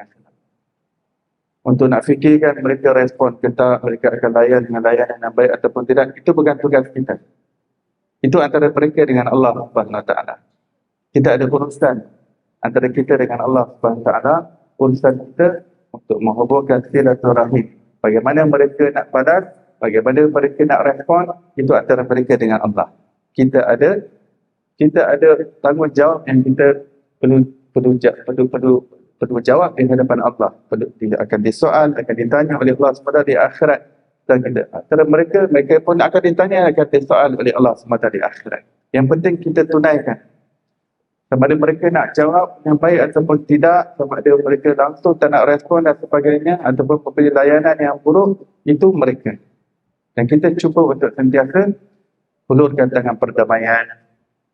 Untuk nak fikirkan mereka respon ke tak, mereka akan layan dengan layanan yang baik ataupun tidak, itu bukan tugas kita. Itu antara mereka dengan Allah Subhanahu Wa Taala. Kita ada urusan antara kita dengan Allah Subhanahu Wa Taala, urusan kita untuk menghubungkan silaturahim. Bagaimana mereka nak balas, bagaimana mereka nak respon, itu antara mereka dengan Allah. Kita ada tanggungjawab yang kita perlu jawab di hadapan Allah. Dia akan disoal, akan ditanya oleh Allah SWT di akhirat. Dan antara mereka pun akan ditanya, akan disoal oleh Allah SWT di akhirat. Yang penting kita tunaikan. Sama ada mereka nak jawab yang baik ataupun tidak, sama ada mereka langsung tak nak respon dan sebagainya, ataupun memberi layanan yang buruk, itu mereka. Dan kita cuba untuk sentiasa hulurkan tangan perdamaian,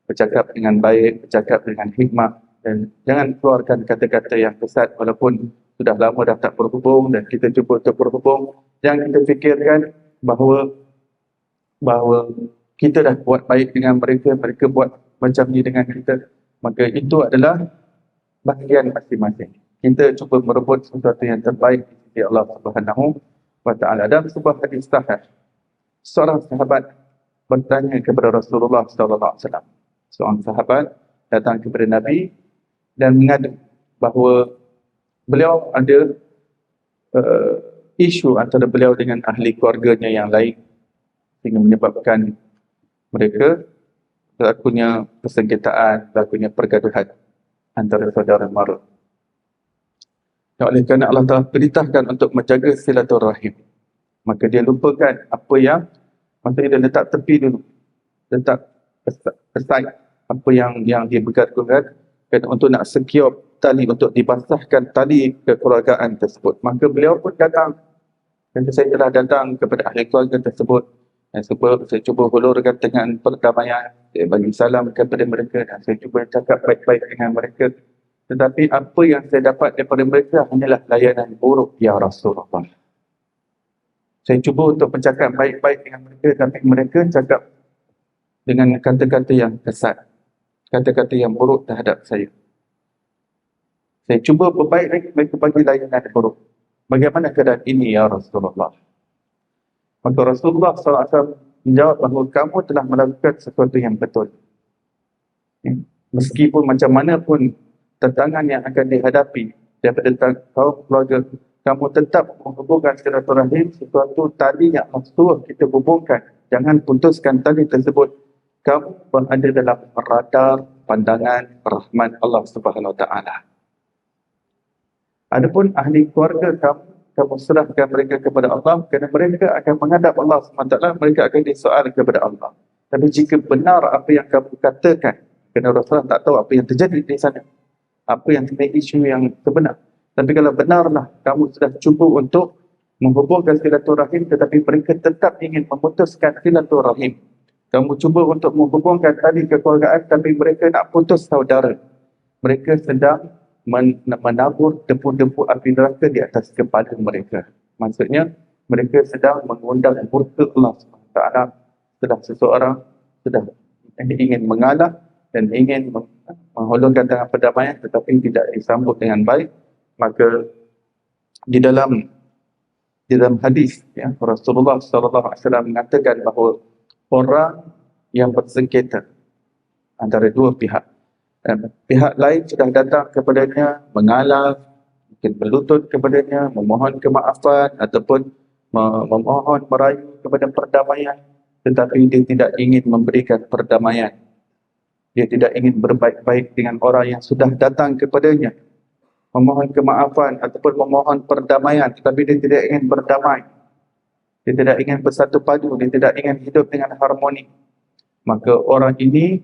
bercakap dengan baik, bercakap dengan hikmah, dan jangan keluarkan kata-kata yang kesat walaupun sudah lama dah tak berhubung dan kita cuba untuk berhubung. Jangan kita fikirkan bahawa kita dah buat baik dengan mereka, mereka buat macam ni dengan kita. Maka itu adalah bahagian masing-masing. Kita cuba merebut sesuatu yang terbaik di sisi Allah Subhanahu Wa Taala. Dalam sebuah hadis sahih, seorang sahabat bertanya kepada Rasulullah SAW. Seorang sahabat datang kepada Nabi dan mengadu bahawa beliau ada isu antara beliau dengan ahli keluarganya yang lain sehingga menyebabkan mereka berlakunya persengketaan, berlakunya pergaduhan antara saudara mara. Dan oleh kerana Allah telah perintahkan untuk menjaga silaturahim, maka dia lupakan apa yang, maksudnya dia letak tepi dulu, letak aside apa yang dia bergaduhan, dan untuk nak secure tali, untuk dibasahkan tali kekeluargaan tersebut. Maka beliau pun datang, dan saya telah datang kepada ahli keluarga tersebut dan saya cuba hulurkan dengan perdamaian, saya bagi salam kepada mereka dan saya cuba cakap baik-baik dengan mereka. Tetapi apa yang saya dapat daripada mereka hanyalah layanan buruk, ya Rasulullah. Saya cuba untuk bercakap baik-baik dengan mereka, tapi mereka cakap dengan kata-kata yang kesat, kata-kata yang buruk terhadap saya. Saya cuba berbaik lagi, mereka bagi layanan buruk. Bagaimana keadaan ini, ya Rasulullah? Maka Rasulullah SAW menjawab bahawa kamu telah melakukan sesuatu yang betul. Meskipun macam mana pun tantangan yang akan dihadapi daripada kaum keluarga, kamu tetap menghubungkan silaturahim, sesuatu tali yang mesti kita hubungkan. Jangan putuskan tali tersebut. Kamu berada dalam radar pandangan rahmat Allah Subhanahu Wa Taala. Adapun ahli keluarga kamu serahkan mereka kepada Allah, kerana mereka akan menghadap Allah SWT, mereka akan disoal kepada Allah. Tapi jika benar apa yang kamu katakan, kerana Rasulullah tak tahu apa yang terjadi di sana, apa yang menjadi isu yang sebenar. Tapi kalau benarlah kamu sudah cuba untuk menghubungkan silaturahim, tetapi mereka tetap ingin memutuskan silaturahim. Kamu cuba untuk menghubungkan tali kekeluargaan, tapi mereka nak putus saudara. Mereka sedang menabur debu-debu api neraka di atas kepala mereka. Maksudnya, mereka sedang mengundang murka Allah SWT setelah seseorang sudah ingin mengalah dan ingin mengholongkan tangan perdamaian tetapi tidak disambut dengan baik. Maka di dalam hadis, ya, Rasulullah SAW mengatakan bahawa orang yang bersengketa antara dua pihak, dan pihak lain sudah datang kepadanya, mengalah, mungkin berlutut kepadanya, memohon kemaafan ataupun memohon merayu kepada perdamaian, tetapi dia tidak ingin memberikan perdamaian. Dia tidak ingin berbaik-baik dengan orang yang sudah datang kepadanya, memohon kemaafan ataupun memohon perdamaian, tetapi dia tidak ingin berdamai. Dia tidak ingin bersatu padu, dia tidak ingin hidup dengan harmoni. Maka orang ini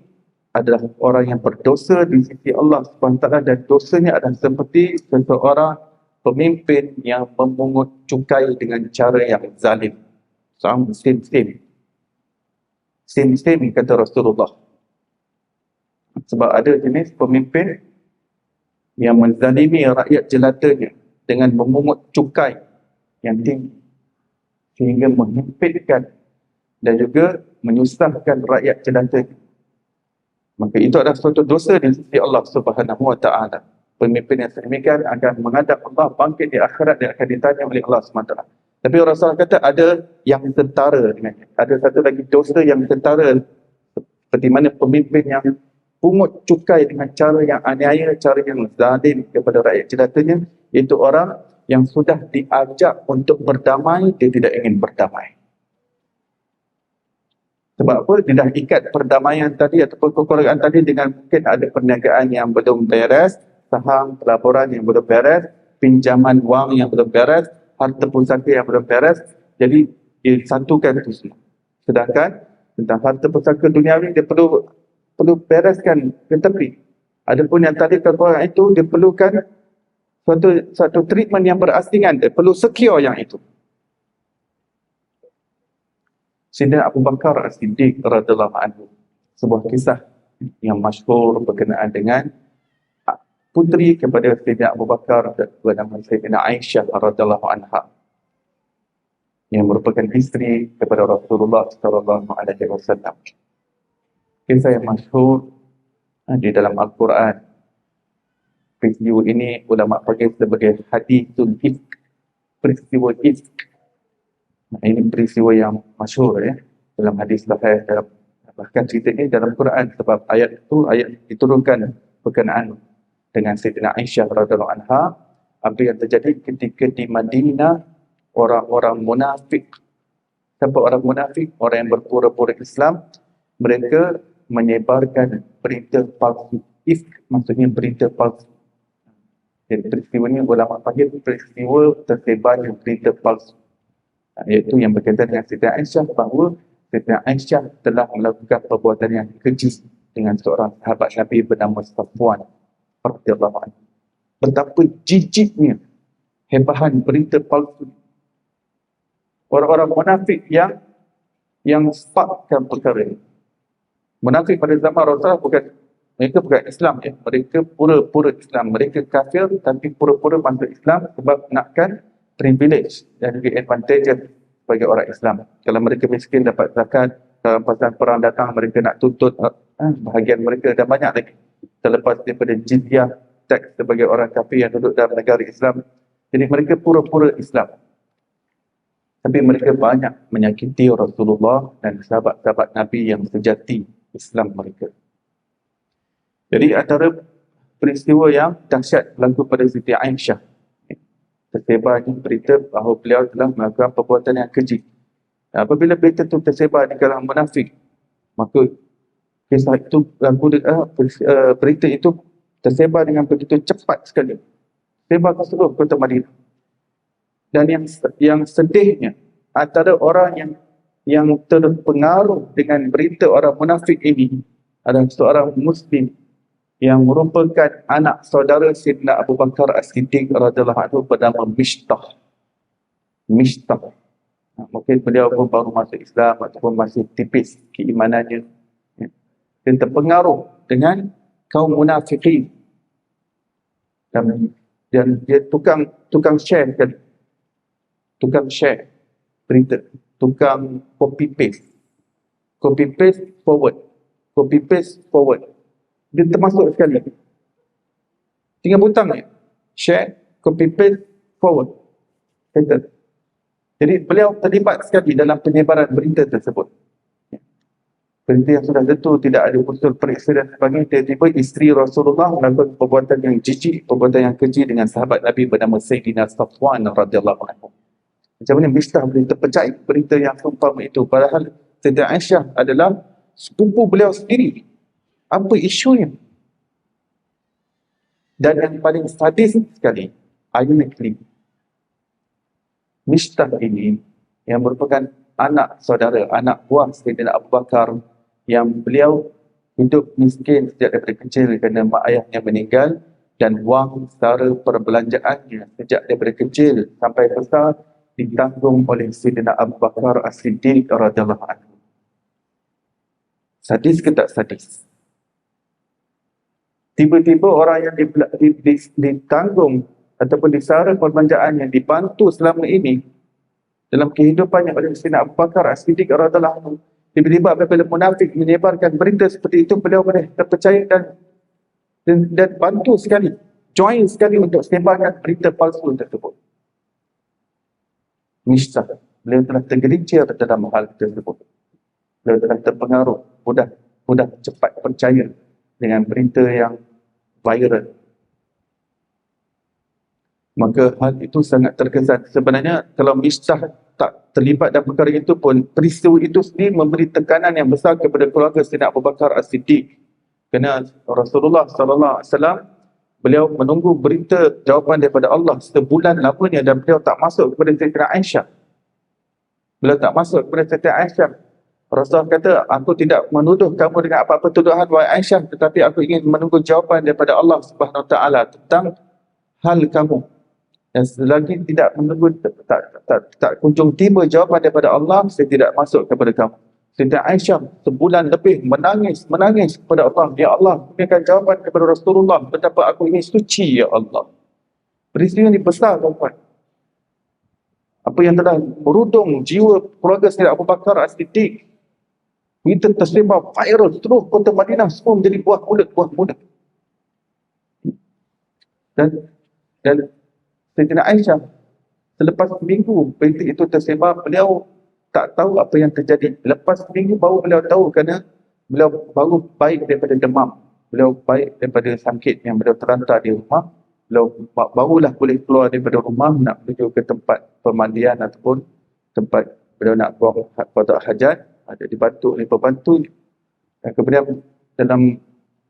adalah orang yang berdosa di sisi Allah SWT, dan dosanya adalah seperti seseorang pemimpin yang memungut cukai dengan cara yang zalim. Sim-sim kata Rasulullah. Sebab ada jenis pemimpin yang menzalimi rakyat jelatanya dengan memungut cukai yang tinggi sehingga menyempitkan dan juga menyusahkan rakyat jelatanya. Maka itu adalah suatu dosa di sisi Allah Subhanahu Wa Taala. Pemimpin yang sedemikian akan menghadap Allah, bangkit di akhirat dan akan ditanya oleh Allah SWT. Tapi Rasulullah kata ada yang tentara dengannya. Ada satu lagi dosa yang tentara, seperti mana pemimpin yang pungut cukai dengan cara yang aniaya, cara yang zalim kepada rakyat jelatanya, iaitu orang yang sudah diajak untuk berdamai, dia tidak ingin berdamai. Sebab apa? Dia dah ikat perdamaian tadi ataupun kekeluargaan tadi dengan mungkin ada perniagaan yang belum beres, saham pelaburan yang belum beres, pinjaman wang yang belum beres, harta pusaka yang belum beres. Jadi disatukan itu semua. Sedangkan tentang harta pusaka duniawi dia perlu bereskan ke tepi. Adapun yang tadi kekeluargaan itu dia perlukan suatu treatment yang berasingan, dia perlu secure yang itu. Sayyidina Abu Bakar As-Siddiq radhiyallahu anhu, sebuah kisah yang masyhur berkenaan dengan puteri kepada Sayyidina Abu Bakar bernama Sayyidina Aisyah radhiyallahu anha, yang merupakan isteri kepada Rasulullah sallallahu alaihi wasallam. Kisah yang masyhur di dalam Al-Quran. Peristiwa ini ulama panggil sebagai hadithul ifk, peristiwa ifk. Ini peristiwa yang masyhur, ya, dalam hadis bahkan cerita ini dalam Quran, sebab ayat diturunkan berkenaan dengan Sayyidina Aisyah radhiyallahu anha. Apa yang terjadi ketika di Madinah, orang-orang munafik. Siapa orang munafik? Orang yang berpura-pura Islam. Mereka menyebarkan berita palsu. Ifk maksudnya berita palsu. Jadi peristiwa ini ulama panggil peristiwa tersebarnya berita palsu, iaitu yang berkaitan dengan Sayyidina Aisyah, bahawa Sayyidina Aisyah telah melakukan perbuatan yang keji dengan seorang sahabat Nabi bernama Safwan. radhiyallahu anhu. Betapa jijiknya hebahan berita palsu. Orang-orang munafik yang sparkkan perkara ini. Munafik pada zaman Rasulullah mereka bukan Islam ya. Mereka pura-pura Islam. Mereka kafir tapi pura-pura masuk Islam sebab nakkan privilege dan juga advantage bagi orang Islam. Kalau mereka miskin dapat zakat, kalau pasal perang datang mereka nak tuntut bahagian mereka, dan banyak lagi. Terlepas daripada jizyah, tax sebagai orang kafir yang duduk dalam negara Islam. Jadi mereka pura-pura Islam. Tapi mereka banyak menyakiti Rasulullah dan sahabat-sahabat Nabi yang sejati Islam mereka. Jadi antara peristiwa yang dahsyat berlaku pada Siti Aisyah, tersebarnya berita bahawa beliau telah melakukan perbuatan yang keji. Apabila berita itu tersebar di kalangan munafik, maka kisah itu berita itu tersebar dengan begitu cepat sekali. Tersebar ke seluruh kota Madinah. Dan yang sedihnya, antara orang yang terpengaruh dengan berita orang munafik ini adalah seorang Muslim yang merupakan anak saudara Sayyidina Abu Bakar As-Siddiq radhiyallahu anhu bernama Mishtah. Mungkin beliau pun baru masuk Islam ataupun masih tipis keimanannya. Dan terpengaruh dengan kaum munafikin. Dan dia tukang share kan. Tukang share berita. Tukang copy paste forward. Dia termasuk sekali. Tinggal butang je. Share, copy paste, forward. Settle. Jadi beliau terlibat sekali dalam penyebaran berita tersebut. Berita yang sudah tentu tidak ada unsur periksa dan sebagainya. Tiba-tiba isteri Rasulullah melakukan perbuatan yang jijik, perbuatan yang keji dengan sahabat Nabi bernama Sayyidina Safwan radhiyallahu anhu. Macam mana Mishtah boleh terpercaya berita yang seumpama itu, padahal Sayyidah Aisyah adalah sepupu beliau sendiri. Apa isunya? Dan yang paling sadis sekali, ironically, Mishtah ini yang merupakan anak saudara, anak buah Sayyidina Abu Bakar, yang beliau hidup miskin sejak daripada kecil kerana mak ayahnya meninggal, dan wang setara perbelanjaannya sejak daripada kecil sampai besar ditanggung oleh Sayyidina Abu Bakar As-Siddiq radhiyallahu anhu. Sadis ke tak sadis? Tiba-tiba orang yang ditanggung ataupun disara perbelanjaan yang dibantu selama ini dalam kehidupannya oleh Sayyidina Abu Bakar As-Siddiq radhiyallahu anhu, tiba-tiba apabila munafik menyebarkan berita seperti itu, beliau boleh terpercaya dan bantu sekali, join sekali untuk sebarkan berita palsu tersebut. Mishtah, beliau telah tergelincir dalam hal tersebut. Beliau telah terpengaruh, mudah cepat percaya dengan berita yang viral. Maka hal itu sangat terkesan. Sebenarnya kalau Mishtah tak terlibat dalam perkara itu pun, peristiwa itu sendiri memberi tekanan yang besar kepada keluarga Sayyidina Abu Bakar As-Siddiq. Kerana Rasulullah SAW, beliau menunggu berita jawapan daripada Allah sebulan lamanya dan beliau tak masuk kepada Sayyidah Aisyah. Beliau tak masuk kepada Sayyidah Aisyah. Rasulullah kata, aku tidak menuduh kamu dengan apa-apa tuduhan wahai Aisyah, tetapi aku ingin menunggu jawapan daripada Allah Subhanahu Wa Taala tentang hal kamu. Dan selagi tidak menunggu, tak kunjung tiba jawapan daripada Allah, saya tidak masuk kepada kamu. Sayyidah Aisyah sebulan lebih menangis kepada Allah. Ya Allah, berikan jawapan kepada Rasulullah betapa aku ini suci, ya Allah. Peristiwa ini besar, tuan-tuan. Apa yang telah merudung jiwa keluarga Sayyidina Abu Bakar As-Siddiq. Berita tersebar viral seluruh kota Madinah, semua menjadi buah mulut. Dan Sayyidina Aisyah, selepas seminggu berita itu tersebar, beliau tak tahu apa yang terjadi. Lepas seminggu baru beliau tahu kerana beliau baru baik daripada demam. Beliau baik daripada sakit yang beliau terlantar di rumah. Beliau barulah boleh keluar daripada rumah nak menuju ke tempat pemandian ataupun tempat beliau nak buang qada hajat. Ada dibantu oleh pembantu. Dan kemudian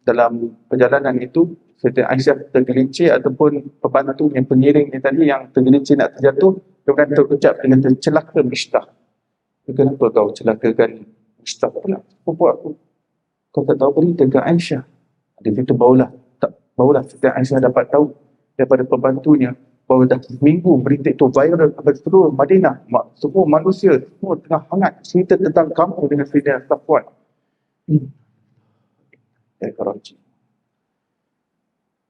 dalam perjalanan itu, Sayyidah Aisyah tergelincir ataupun pembantu yang pengiring ni tadi yang tergelincir nak terjatuh, kemudian terucap dengan celaka Mishtah. Kenapa kau celakakan Mishtah pula? Apa aku? Kau tak tahu berita ke Aisyah? Di situ barulah Barulah Siti Aisyah dapat tahu daripada pembantunya bahawa dah seminggu berita itu viral ke seluruh Madinah. Semua manusia semua tengah hangat cerita tentang kamu dengan Sayyidina Safwan.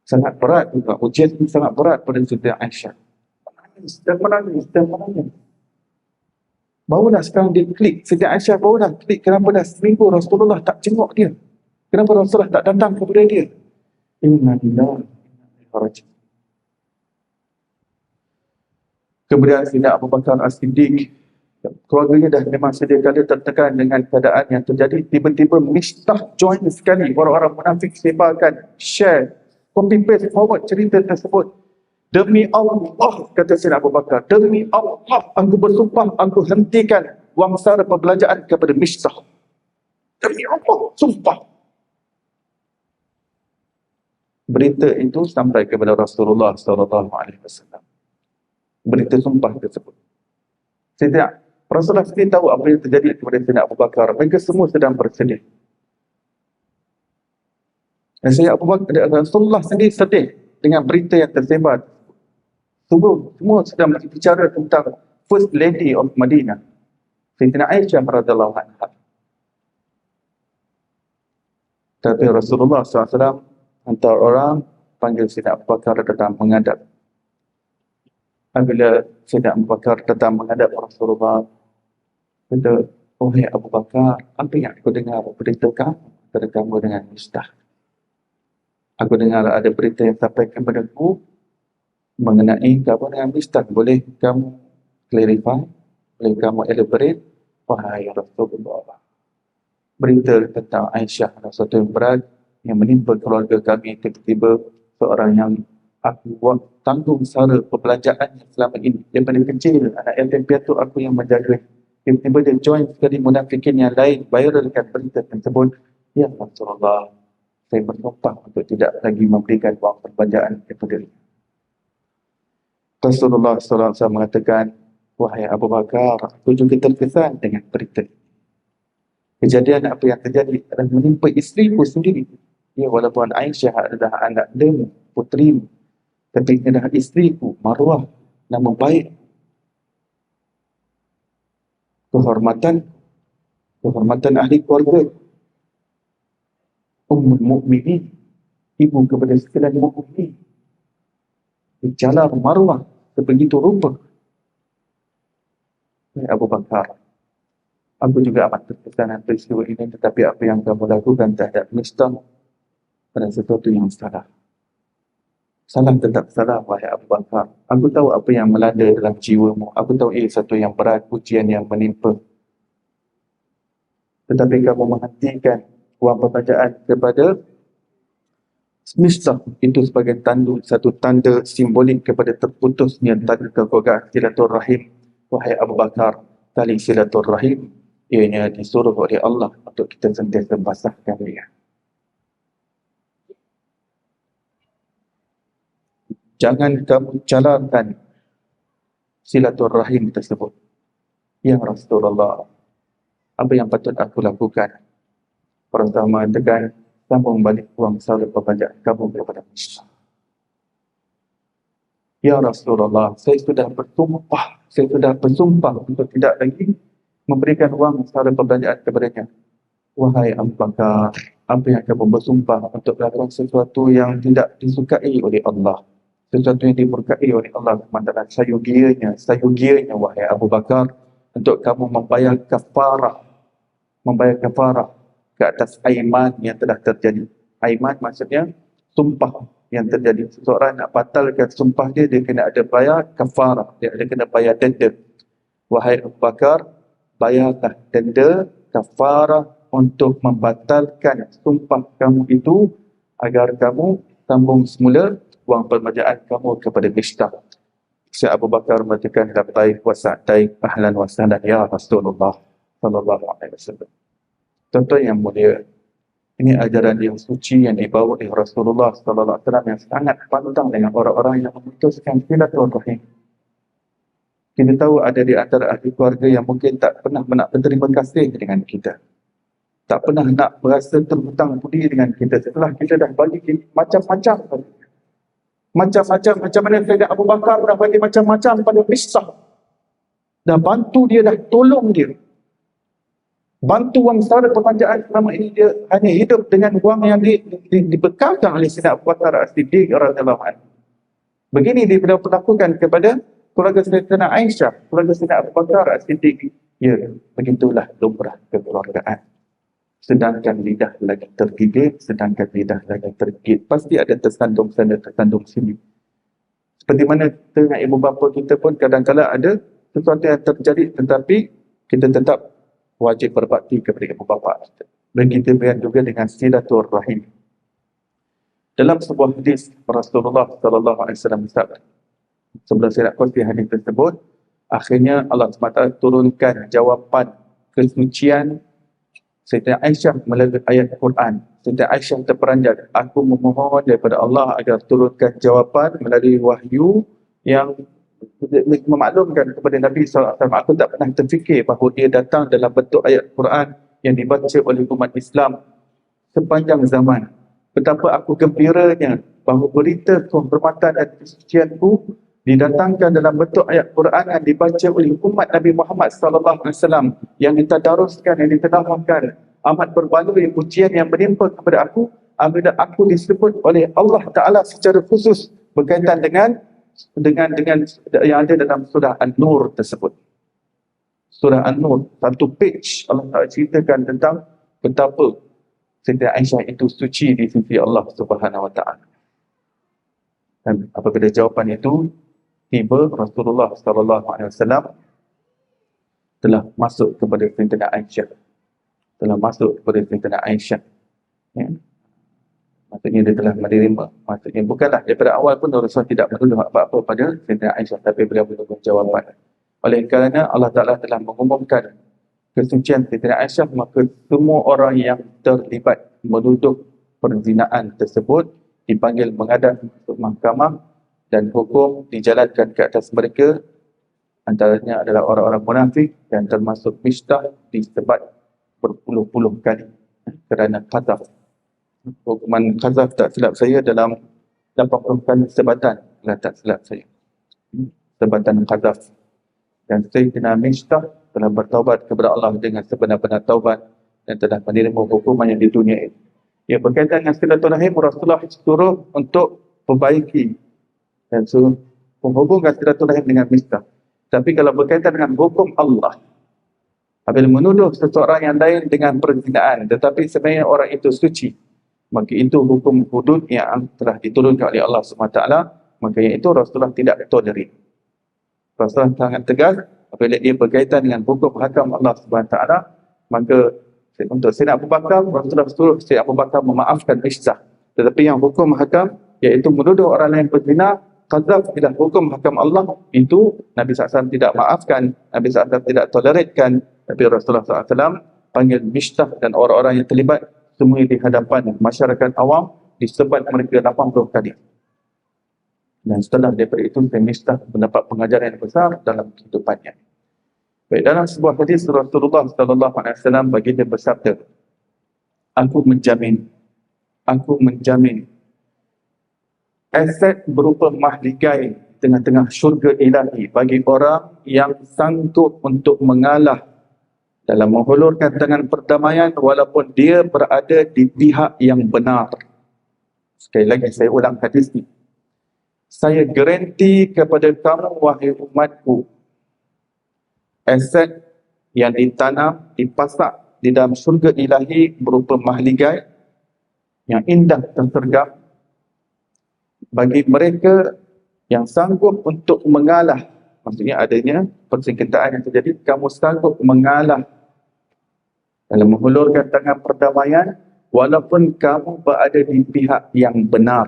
Sangat berat juga. Ujian ini sangat berat pada Siti Aisyah. Menangis. Barulah sekarang dia klik. Siti Aisyah barulah klik. Kenapa dah seminggu Rasulullah tak jenguk dia? Kenapa Rasulullah tak datang kepada dia? Inna lillahi wa inna ilaihi raji'un. Kemudian Sayyidina Abu Bakar As-Siddiq, keluarganya dah memang sedia kala tertekan dengan keadaan yang terjadi. Tiba-tiba Mistah join sekali. Orang-orang munafik sebarkan, share, copy paste forward cerita tersebut. Demi Allah, kata Sayyidina Abu Bakar, demi Allah, aku bersumpah, aku hentikan wang sara perbelanjaan kepada Mistah. Demi Allah, sumpah. Berita itu sampai kepada Rasulullah SAW. Berita sumpah tersebut. Rasulullah sendiri tahu apa yang terjadi kepada Sayyidina Abu Bakar. Mereka semua sedang bersedih. Dan Sayyidina Abu Bakar, Rasulullah sendiri sedih dengan berita yang tersebar. Semua sedang berbicara tentang First Lady of Madinah, Sayyidina Aisyah radhiyallahu anha. Tapi Rasulullah SAW hantar orang panggil Sayyidina Abu Bakar datang menghadap. Apabila Sayyidina Abu Bakar datang menghadap Rasulullah, kata, "Wahai Abu Bakar, apa yang aku dengar berita kamu antara kamu dengan Mistah? Aku dengar ada berita yang sampai kepadaku mengenai kamu dengan Mistah. Boleh kamu clarify? Boleh kamu elaborate?" Wahai Rasulullah, berita tentang Aisyah adalah sesuatu yang berat yang menimpa keluarga kami. Tiba-tiba seorang yang aku buat tanggung sara perbelanjaan selama ini. Daripada kecil, anak yatim piatu aku yang menjaga. Tiba-tiba dia join sekali munafikin yang lain, viralkan berita tersebut. Ya Rasulullah, saya bersumpah untuk tidak lagi memberikan wang perbelanjaan kepada dia. Rasulullah SAW mengatakan, wahai Abu Bakar, aku juga terkesan dengan berita ini. Kejadian apa yang terjadi adalah menimpa isteriku sendiri. Ya, walaupun Aisyah adalah anak demu, putrimu, tapi ia adalah isteriku, maruah, nama baik, kehormatan ahli keluarga, Ummul Mukminin, ibu kepada sekalian mukminin, bicara maruah sebegitu rupa. Ya Abu Bakar, aku juga amat terkesan dengan peristiwa ini, tetapi apa yang kamu lakukan terhadap Mistah adalah sesuatu yang salah. Salah tetap salah, wahai Abu Bakar. Aku tahu apa yang melanda dalam jiwamu. Aku tahu ia satu yang berat, ujian yang menimpa. Tetapi kamu menghentikan wang perbelanjaan kepada Mistah itu sebagai satu tanda simbolik kepada terputusnya tali kekeluargaan silaturahim. Wahai Abu Bakar, tali silaturahim ianya disuruh oleh Allah untuk kita sentiasa basahkan dia. Jangan kamu calarkan silaturahim tersebut. Ya Rasulullah, apa yang patut aku lakukan? Pertama, tekan sambung balik uang sara perbelanjaan kamu kepada Mistah. Ya Rasulullah, saya sudah bersumpah untuk tidak lagi memberikan wang sara perbelanjaan kepadanya. Wahai Abu Bakar, apa yang kamu bersumpah untuk melakukan sesuatu yang tidak disukai oleh Allah, sesuatu yang dimurkai oleh Allah SWT, sayugianya wahai Abu Bakar, untuk kamu membayar kafarah ke atas aiman yang telah terjadi. Aiman maksudnya sumpah yang terjadi. Seseorang nak batalkan sumpah dia kena ada bayar kafarah, dia ada kena bayar denda. Wahai Abu Bakar, bayarlah denda kafarah untuk membatalkan sumpah kamu itu, agar kamu sambung semula wang perbelanjaan kamu kepada Mistah. Syekh Abu Bakar mengatakan, labbaik wa sa'daik, ahlan wa sahlan ya Rasulullah sallallahu alaihi wasallam. Contoh yang mulia, ini ajaran yang suci yang dibawa oleh Rasulullah sallallahu alaihi wasallam yang sangat pantang dengan orang-orang yang memutuskan silaturahim. Kita tahu ada di antara ahli keluarga yang mungkin tak pernah berterima kasih dengan kita. tak pernah nak berasa terhutang budi dengan kita setelah kita dah bagi macam-macam. Macam-macam, macam mana Sayyidina Abu Bakar dah bagi macam-macam pada Mistah. Dah bantu dia, dah tolong dia. Bantu wang saudara perpanjangan selama ini dia hanya hidup dengan wang yang dibekalkan oleh Sayyidina Abu Bakar As-Siddiq radhiyallahu anhu. Begini dia perlakukan kepada keluarga Sayyidina Aisyah, keluarga Sayyidina Abu Bakar As-Siddiq. Ya, begitulah lumrah kekeluargaan. Sedangkan lidah lagi tergigit, sedangkan lidah lagi tergigit. Pasti ada tersandung sana, tersandung sini. Seperti mana dengan ibu bapa kita pun kadang-kadang ada sesuatu yang terjadi, tetapi kita tetap wajib berbakti kepada ibu bapa kita. Begitu juga dengan silaturahim. Dalam sebuah hadis Rasulullah sallallahu alaihi wasallam bersabda, sebelum saya nak kongsi hadis tersebut, akhirnya Allah SWT turunkan jawapan kesucian Sayyidah Aisyah melalui ayat Quran. Sayyidah Aisyah terperanjat, aku memohon daripada Allah agar turunkan jawapan melalui wahyu yang memaklumkan kepada Nabi SAW. Aku tak pernah terfikir bahawa dia datang dalam bentuk ayat Quran yang dibaca oleh umat Islam sepanjang zaman. Betapa aku gembiranya bahawa berita kehormatan dan kesucianku didatangkan dalam bentuk ayat Quran yang dibaca oleh umat Nabi Muhammad SAW, yang ditadaruskan, yang ditenangkan. Amat berbaloi pujian yang menimpa kepada aku apabila aku disebut oleh Allah Ta'ala secara khusus berkaitan dengan yang ada dalam surah An-Nur tersebut. Surah An-Nur, satu page Allah Ta'ala ceritakan tentang betapa Sayyidah Aisyah itu suci di sisi Allah Subhanahu Wa Ta'ala. Dan apabila jawapan itu tiba, Rasulullah SAW telah masuk kepada Sayyidah Aisyah. Ya. Maksudnya dia telah menerima. Maksudnya bukanlah daripada awal pun Rasulullah tidak menuduh apa-apa pada Sayyidah Aisyah, tapi beliau menunggu jawapan. Oleh kerana Allah Ta'ala telah mengumumkan kesucian Sayyidah Aisyah, maka semua orang yang terlibat menuduh perzinaan tersebut dipanggil menghadap untuk mahkamah dan hukum dijalankan ke atas mereka. Antaranya adalah orang-orang munafik dan termasuk Mistah disebat berpuluh-puluh kali kerana qadzaf. Hukuman qadzaf tak silap saya dalam 80 kali sebatan, kalau tak silap saya. Sebatan qadzaf. Dan Sayyidina Mistah telah bertaubat kepada Allah dengan sebenar-benar taubat dan telah menerima hukumannya di dunia ini. Ya, berkaitan dengan silaturahim, Rasulullah suruh untuk perbaiki dan suruh menghubungkan silaturahim dengan Mistah. Tapi kalau berkaitan dengan hukum Allah, apabila menuduh seseorang yang lain dengan perzinaan tetapi sebenarnya orang itu suci, maka itu hukum hudud yang telah diturunkan oleh Allah SWT, maka yang itu Rasulullah tidak tolerir. Rasulullah sangat tegas apabila ia berkaitan dengan hukum hakam Allah SWT, maka untuk Sayyidina Abu Bakar, Rasulullah suruh Sayyidina Abu Bakar memaafkan Mistah. Tetapi yang hukum hakam, iaitu menuduh orang lain berzina, qadzaf bila hukum hakam Allah, itu Nabi SAW tidak maafkan, Nabi SAW tidak toleratkan. Tapi Rasulullah SAW panggil Mistah dan orang-orang yang terlibat semua di hadapan masyarakat awam, disebat mereka 80 kali. Dan setelah daripada itu, Mistah mendapat pengajaran yang besar dalam kehidupannya. Baik, dalam sebuah hadis Rasulullah SAW baginda bersabda, aku menjamin aset berupa mahligai tengah-tengah syurga ilahi bagi orang yang sanggup untuk mengalah dalam menghulurkan tangan perdamaian walaupun dia berada di pihak yang benar. Sekali lagi saya ulang hadis ini. Saya garanti kepada kamu wahai umatku, aset yang ditanam, dipasak di dalam syurga ilahi berupa mahligai yang indah dan tersergam bagi mereka yang sanggup untuk mengalah. Maksudnya adanya persengketaan yang terjadi, kamu sanggup mengalah dalam menghulurkan tangan perdamaian walaupun kamu berada di pihak yang benar.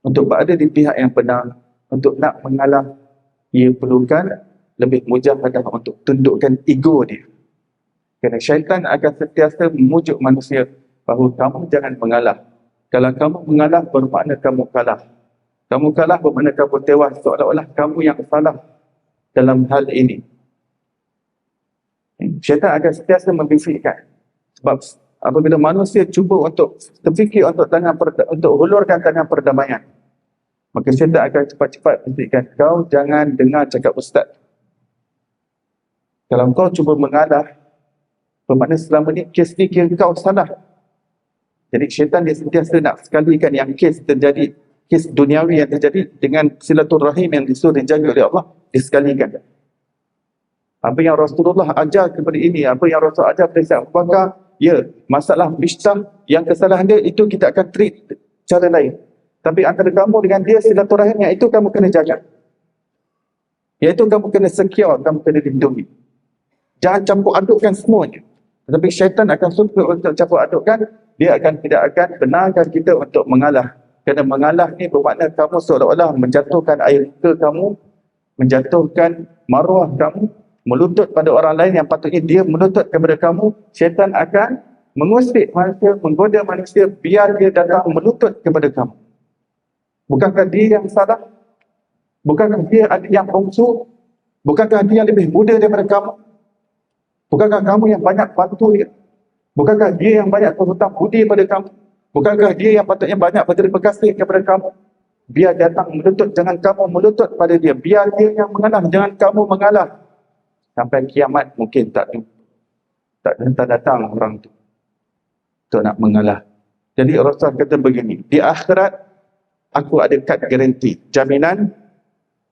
Untuk berada di pihak yang benar, untuk nak mengalah, ia perlukan lebih mujahadah untuk tundukkan ego dia. Kerana syaitan akan sentiasa memujuk manusia bahawa kamu jangan mengalah. Kalau kamu mengalah bermakna kamu kalah. Kamu kalah bermakna kamu tewas, seolah-olah kamu yang salah dalam hal ini. Syaitan akan sentiasa membisikkan Sebab apabila manusia cuba untuk terfikir untuk hulurkan tangan perdamaian, maka syaitan akan cepat-cepat hentikan. Kau jangan dengar cakap ustaz. Kalau kau cuba mengalah, bermakna selama ni kes ni kira kau salah. Jadi syaitan dia sentiasa nak sekalikan yang kes terjadi, kes duniawi yang terjadi dengan silaturahim yang disuruh dijaga oleh Allah, disekalikan. Apa yang Rasulullah ajar kepada ini, apa yang Rasul ajar kepada Sayyidina Abu Bakar, ya, masalah Mishtah, yang kesalahan dia itu kita akan treat cara lain. Tapi antara kamu dengan dia silaturahim yang itu kamu kena jaga. Iaitu kamu kena secure, kamu kena lindungi. Jangan campur adukkan semuanya. Tetapi syaitan akan suka untuk campur adukkan, dia tidak akan benarkan kita untuk mengalah. Kerana mengalah ni bermakna kamu seolah-olah menjatuhkan air muka kamu, menjatuhkan maruah kamu, melutut pada orang lain yang patutnya dia melutut kepada kamu. Syaitan akan mengusik manusia, menggoda manusia biar dia datang melutut kepada kamu. Bukankah dia yang salah? Bukankah dia yang bongsu? Bukankah dia yang lebih muda daripada kamu? Bukankah kamu yang banyak bantu dia? Bukankah dia yang banyak berhutang budi pada kamu? Bukankah dia yang patutnya banyak berterima kasih kepada kamu? Biar datang melutut, jangan kamu melutut pada dia. Biar dia yang mengalah, jangan kamu mengalah. Sampai kiamat mungkin tak datang orang tu untuk nak mengalah. Jadi Rasul kata begini, di akhirat aku ada kad garanti, jaminan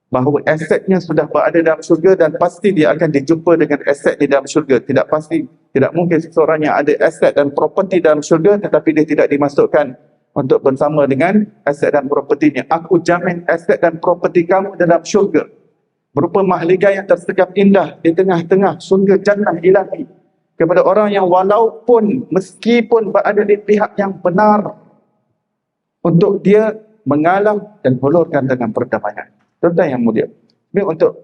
bahawa asetnya sudah berada dalam syurga dan pasti dia akan dijumpa dengan aset di dalam syurga. Tidak mungkin seseorang yang ada aset dan properti dalam syurga tetapi dia tidak dimasukkan untuk bersama dengan aset dan propertinya. Aku jamin aset dan properti kamu dalam syurga berupa mahligai yang tersekap indah di tengah-tengah syurga jannah ilahi kepada orang yang walaupun meskipun berada di pihak yang benar untuk dia mengalah dan hulurkan dengan perdamaian. Tuan-tuan yang mulia, ini untuk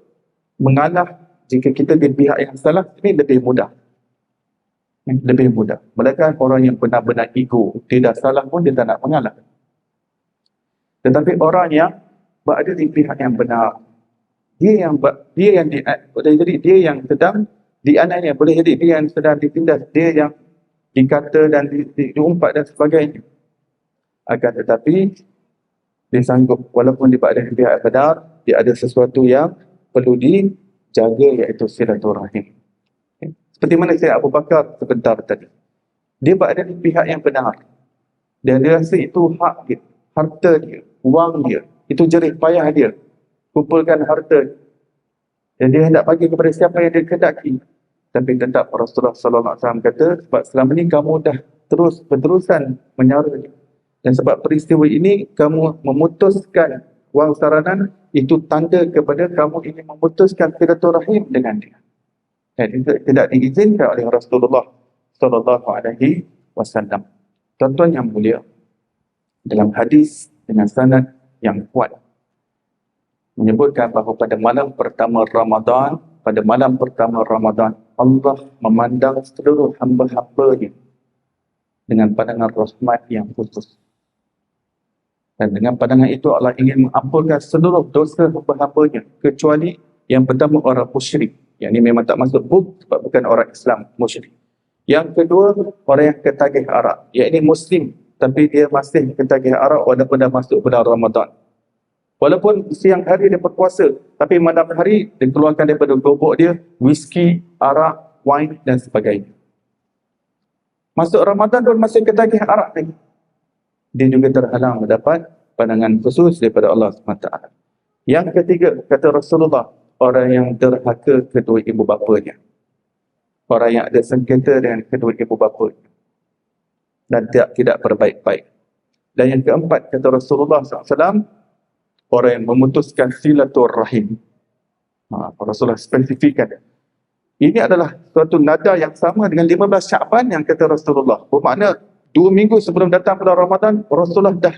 mengalah jika kita di pihak yang salah, ini lebih mudah. Lebih mudah. Mereka orang yang benar-benar ego, dia dah salah pun dia tak nak mengalah. Tetapi orang yang berada di pihak yang benar, dia yang sedang dianiaya, boleh jadi dia yang sedang ditindas, dia yang dikata dan diumpat dan sebagainya. Akan tetapi dia sanggup, walaupun dia berada di pihak benar, dia ada sesuatu yang perlu dijaga, iaitu silaturahim. Seperti mana Sayyidina Abu Bakar sebentar tadi, dia berada di pihak yang benar dan dia rasa itu hak dia, harta dia, wang dia, itu jerih payah dia, kumpulkan harta dan dia hendak bagi kepada siapa yang dia kehendaki. Tapi tetap Rasulullah SAW kata, sebab selama ni kamu dah berterusan menyara dia, dan sebab peristiwa ini kamu memutuskan wang saranan, itu tanda kepada kamu ingin memutuskan silaturahim dengan dia. Dan tidak diizinkan oleh Rasulullah SAW. Tuan-tuan yang mulia, dalam hadis dengan sanad yang kuat menyebutkan bahawa pada malam pertama Ramadan, Allah memandang seluruh hamba-hambanya dengan pandangan rahmat yang khusus. Dan dengan pandangan itu Allah ingin mengampunkan seluruh dosa hamba-hambanya kecuali yang pertama orang musyrik. Yang ini memang tak masuk sebab bukan orang Islam, musyrik. Yang kedua, orang yang ketagih arak. Yang ini Muslim, tapi dia masih ketagih arak walaupun dah masuk bulan Ramadan. Walaupun siang hari dia berpuasa, tapi malam hari dia keluarkan daripada gobok dia whisky, arak, wine dan sebagainya. Masuk Ramadan pun masih ketagih arak lagi. Dia juga terhalang mendapat pandangan khusus daripada Allah SWT. Yang ketiga, kata Rasulullah, orang yang derhaka kedua ibu bapanya. Orang yang ada sengketa dengan kedua ibu bapanya dan tidak berbaik-baik. Dan yang keempat, kata Rasulullah SAW, orang yang memutuskan silaturahim. Rasulullah spesifikkan. Ini adalah suatu nada yang sama dengan 15 Sya'ban yang kata Rasulullah. Bermakna 2 minggu sebelum datang bulan Ramadan, Rasulullah dah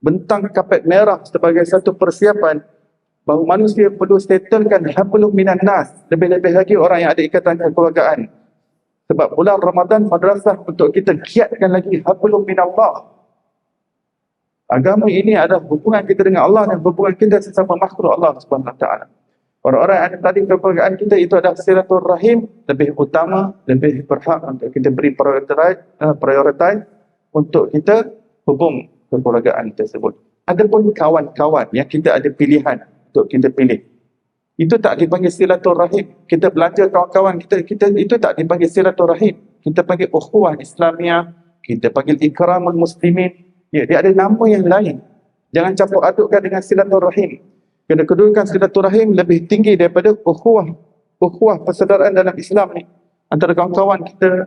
bentang kapet merah sebagai satu persiapan bahawa manusia perlu settlekan hablum minan nas, lebih-lebih lagi orang yang ada ikatan kekeluargaan. Sebab bulan Ramadan madrasah untuk kita giatkan lagi hablum minallah. Agama ini adalah hubungan kita dengan Allah dan hubungan kita sesama makhluk Allah Subhanahu Wa Taala. Orang-orang yang ada tadi kepergaan kita itu adalah silaturahim lebih utama, lebih berhak untuk kita beri prioritas untuk kita hubung kekeluargaan tersebut. Adapun kawan-kawan yang kita ada pilihan untuk kita pilih, itu tak dipanggil silaturahim. Kita belanja kawan-kawan kita itu tak dipanggil silaturahim. Kita panggil ukhuwah Islamiah, kita panggil ikramul muslimin. Ya, dia ada nama yang lain. Jangan campur adukkan dengan silaturahim. Kena kedudukan silaturahim lebih tinggi daripada ukhuwah persaudaraan dalam Islam ni. Antara kawan-kawan kita,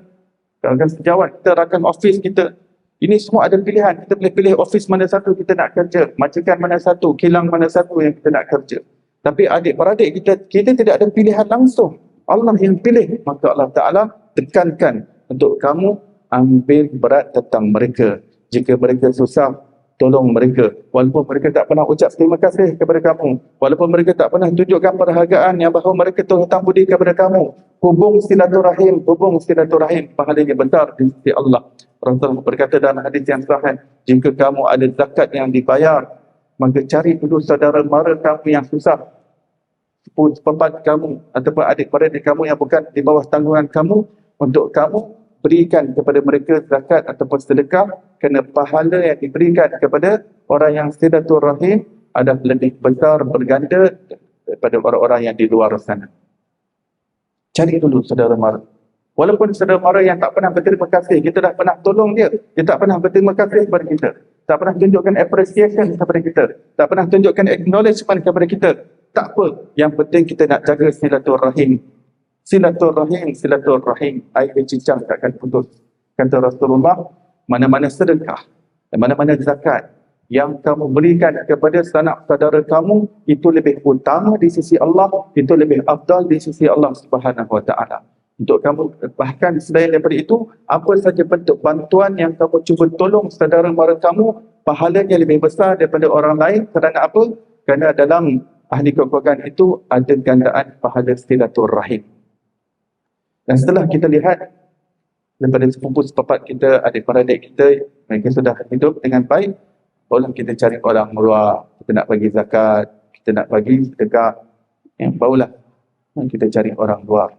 rakan sejawat kita, rakan office kita. Ini semua ada pilihan. Kita boleh pilih office mana satu kita nak kerja, majikan mana satu, kilang mana satu yang kita nak kerja. Tapi adik-beradik kita tidak ada pilihan langsung. Allah yang pilih. Maka Allah Ta'ala tekankan untuk kamu ambil berat tentang mereka. Jika mereka susah, tolong mereka. Walaupun mereka tak pernah ucap terima kasih kepada kamu. Walaupun mereka tak pernah tunjukkan perhargaan yang bahawa mereka telah hutang budi kepada kamu. Hubung silaturahim. Pahalanya besar di sisi Allah. Rasulullah berkata dalam hadis yang sahih, jika kamu ada zakat yang dibayar, maka cari dulu saudara mara kamu yang susah, sepupu kamu ataupun adik-beradik kamu yang bukan di bawah tanggungan kamu, untuk kamu berikan kepada mereka zakat ataupun sedekah, kerana pahala yang diberikan kepada orang yang silaturahim adalah lebih besar berganda daripada orang-orang yang di luar sana. Cari dulu saudara mara. Walaupun saudara mara yang tak pernah berterima kasih, kita dah pernah tolong dia tak pernah berterima kasih kepada kita, tak pernah tunjukkan appreciation kepada kita, tak pernah tunjukkan acknowledgement kepada kita, tak apa. Yang penting kita nak jaga silaturahim. Silaturahim, air cincang takkan putus. Kata Rasulullah, mana-mana sedekah dan mana-mana zakat yang kamu berikan kepada sanak saudara kamu, itu lebih utama di sisi Allah, itu lebih afdal di sisi Allah Subhanahu wa Ta'ala. Untuk kamu, bahkan selain daripada itu, apa saja bentuk bantuan yang kamu cuba tolong saudara mara kamu, pahalanya lebih besar daripada orang lain. Kerana apa? Kerana dalam ahli kekeluargaan itu ada gandaan pahala silaturahim. Dan setelah kita lihat daripada sepupu sepapat kita, adik-beradik kita, mereka sudah hidup dengan baik, barulah kita cari orang luar. Kita nak bagi zakat, kita nak bagi sedekah, barulah kita cari orang luar.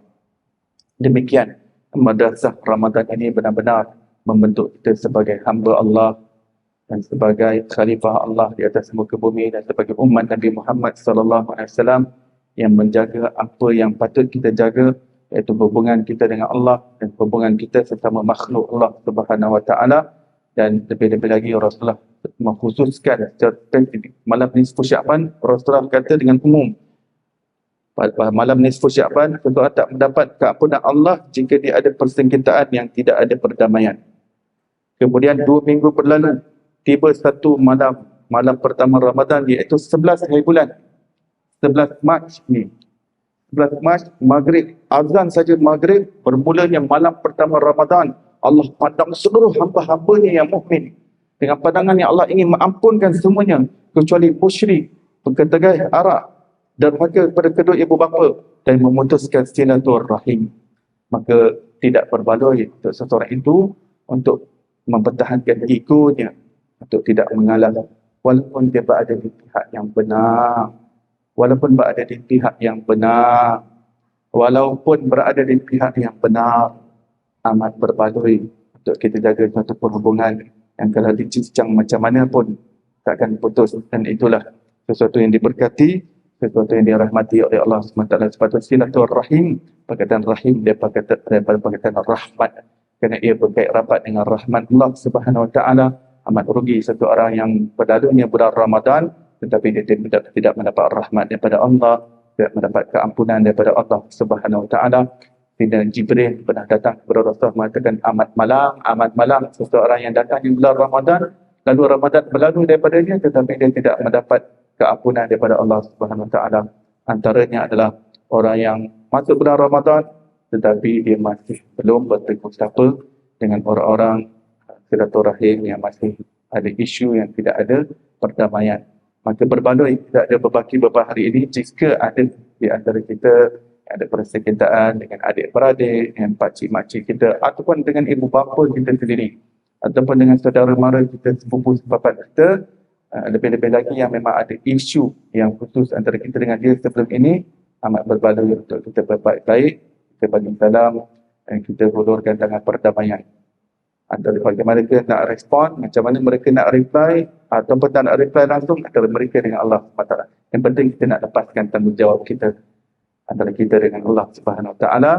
Demikian madrasah Ramadan ini benar-benar membentuk kita sebagai hamba Allah dan sebagai khalifah Allah di atas muka bumi, dan sebagai umat Nabi Muhammad sallallahu alaihi wasallam yang menjaga apa yang patut kita jaga, iaitu hubungan kita dengan Allah dan hubungan kita sesama makhluk Allah Subhanahu wa Ta'ala. Dan lebih-lebih lagi Rasulullah mengkhususkan malam nisfu Sya'ban, Rasulullah kata dengan umum, malam nisfu Sya'ban seseorang tak mendapat keampunan Allah jika dia ada persengketaan yang tidak ada perdamaian. Kemudian 2 minggu berlalu, tiba satu malam pertama Ramadan, iaitu 11 hari bulan, 11 Mac ni. 11 Mac, maghrib, azan saja maghrib, bermulanya malam pertama Ramadan. Allah pandang seluruh hamba-hambanya yang mukmin dengan pandangan yang Allah ingin mengampunkan semuanya, kecuali musyrik, pengketegai arak, derhaka kepada kedua ibu bapa, dan memutuskan silaturahim. Maka tidak berbaloi untuk seseorang itu untuk mempertahankan egonya, untuk tidak mengalah, walaupun dia berada di pihak yang benar, walaupun berada di pihak yang benar, amat berbaloi untuk kita jaga satu perhubungan yang kalau dicincang macam mana pun takkan putus. Dan itulah sesuatu yang diberkati, sesuatu yang dirahmati oleh Allah SWT. Sepatutnya silaturahim, perkataan rahim daripada perkataan rahmat, kerana ia berkait rapat dengan rahmat Allah Subhanahu Wa Ta'ala. Amat rugi satu orang yang berlalunya bulan Ramadan tetapi dia tidak mendapat rahmat daripada Allah, tidak mendapat keampunan daripada Allah Subhanahu Wa Ta'ala. Sayyidina Jibril pernah datang kepada Rasulullah mengatakan, amat malam seseorang yang datang di bulan Ramadan, lalu Ramadan berlalu daripadanya tetapi dia tidak mendapat keampunan daripada Allah Subhanahu Wa Ta'ala. Antaranya adalah orang yang masuk bulan Ramadan tetapi dia masih belum bertegur sapa dengan orang-orang silaturahim, yang masih ada isu yang tidak ada perdamaian. Maka berbaloi tidak ada berbaki beberapa hari ini jika ada di antara kita ada persengketaan dengan adik-beradik, dengan pakcik-makcik kita, ataupun dengan ibu bapa kita sendiri, ataupun dengan saudara mara kita, sepupu sepapat kita. Lebih-lebih lagi yang memang ada isu yang khusus antara kita dengan dia sebelum ini, amat berbaloi untuk kita berbaik-baik, kita bagi salam dan kita hulurkan dengan perdamaian. Antara bagaimana mereka nak respon, macam mana mereka nak reply, ataupun tak nak reply langsung antara mereka dengan Allah SWT. Yang penting kita nak lepaskan tanggungjawab kita antara kita dengan Allah Subhanahu Wa Taala.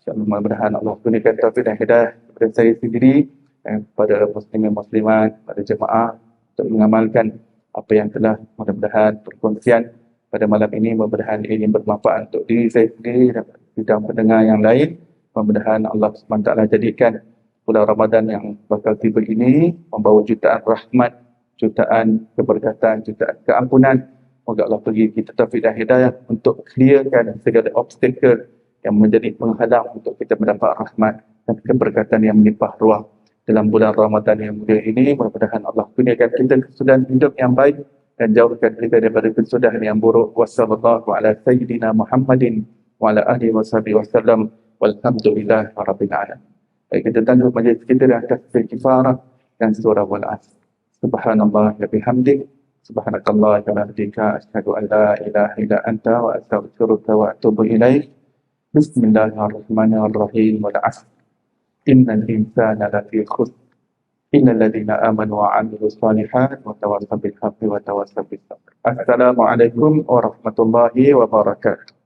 InsyaAllah mudah-mudahan Allah kurniakan taufik dan hidayah kepada saya sendiri dan kepada muslimin muslimat, pada jemaah untuk mengamalkan apa yang telah mudah-mudahan perkongsian pada malam ini, mudah-mudahan ini bermanfaat untuk diri saya sendiri dan bidang pendengar yang lain. Mudah-mudahan Allah SWT jadikan bulan Ramadan yang bakal tiba ini membawa jutaan rahmat, jutaan keberkatan, jutaan keampunan. Moga Allah bagi kita taufik dan hidayah untuk clearkan segala obstacle yang menjadi penghalang untuk kita mendapat rahmat dan keberkatan yang melimpah ruah dalam bulan Ramadan yang mulia ini. Mudah-mudahan Allah kurniakan kita kesudahan hidup yang baik dan jauhkan kita daripada kesudahan yang buruk. Wassallallahu ala sayyidina Muhammadin wa ala alihi wasallam walhamdulillahi rabbil alamin. Baik, kita tangguh majlis kita dengan tasbih kifarah dan surah Wal-Asr. Subhanallah wa bihamdik, subhanakallah wa bihamdika, asyhadu an la ilaha illa anta wa astaghfiruka wa atubu ilaik. Bismillahirrahmanirrahim. Wal-Asr. Innal insana lafi khusr. Innal ladzina amanu wa 'amilus shalihat wa tawassaw bil haqqi wa tawassaw bis sabr. Assalamualaikum warahmatullahi wabarakatuh.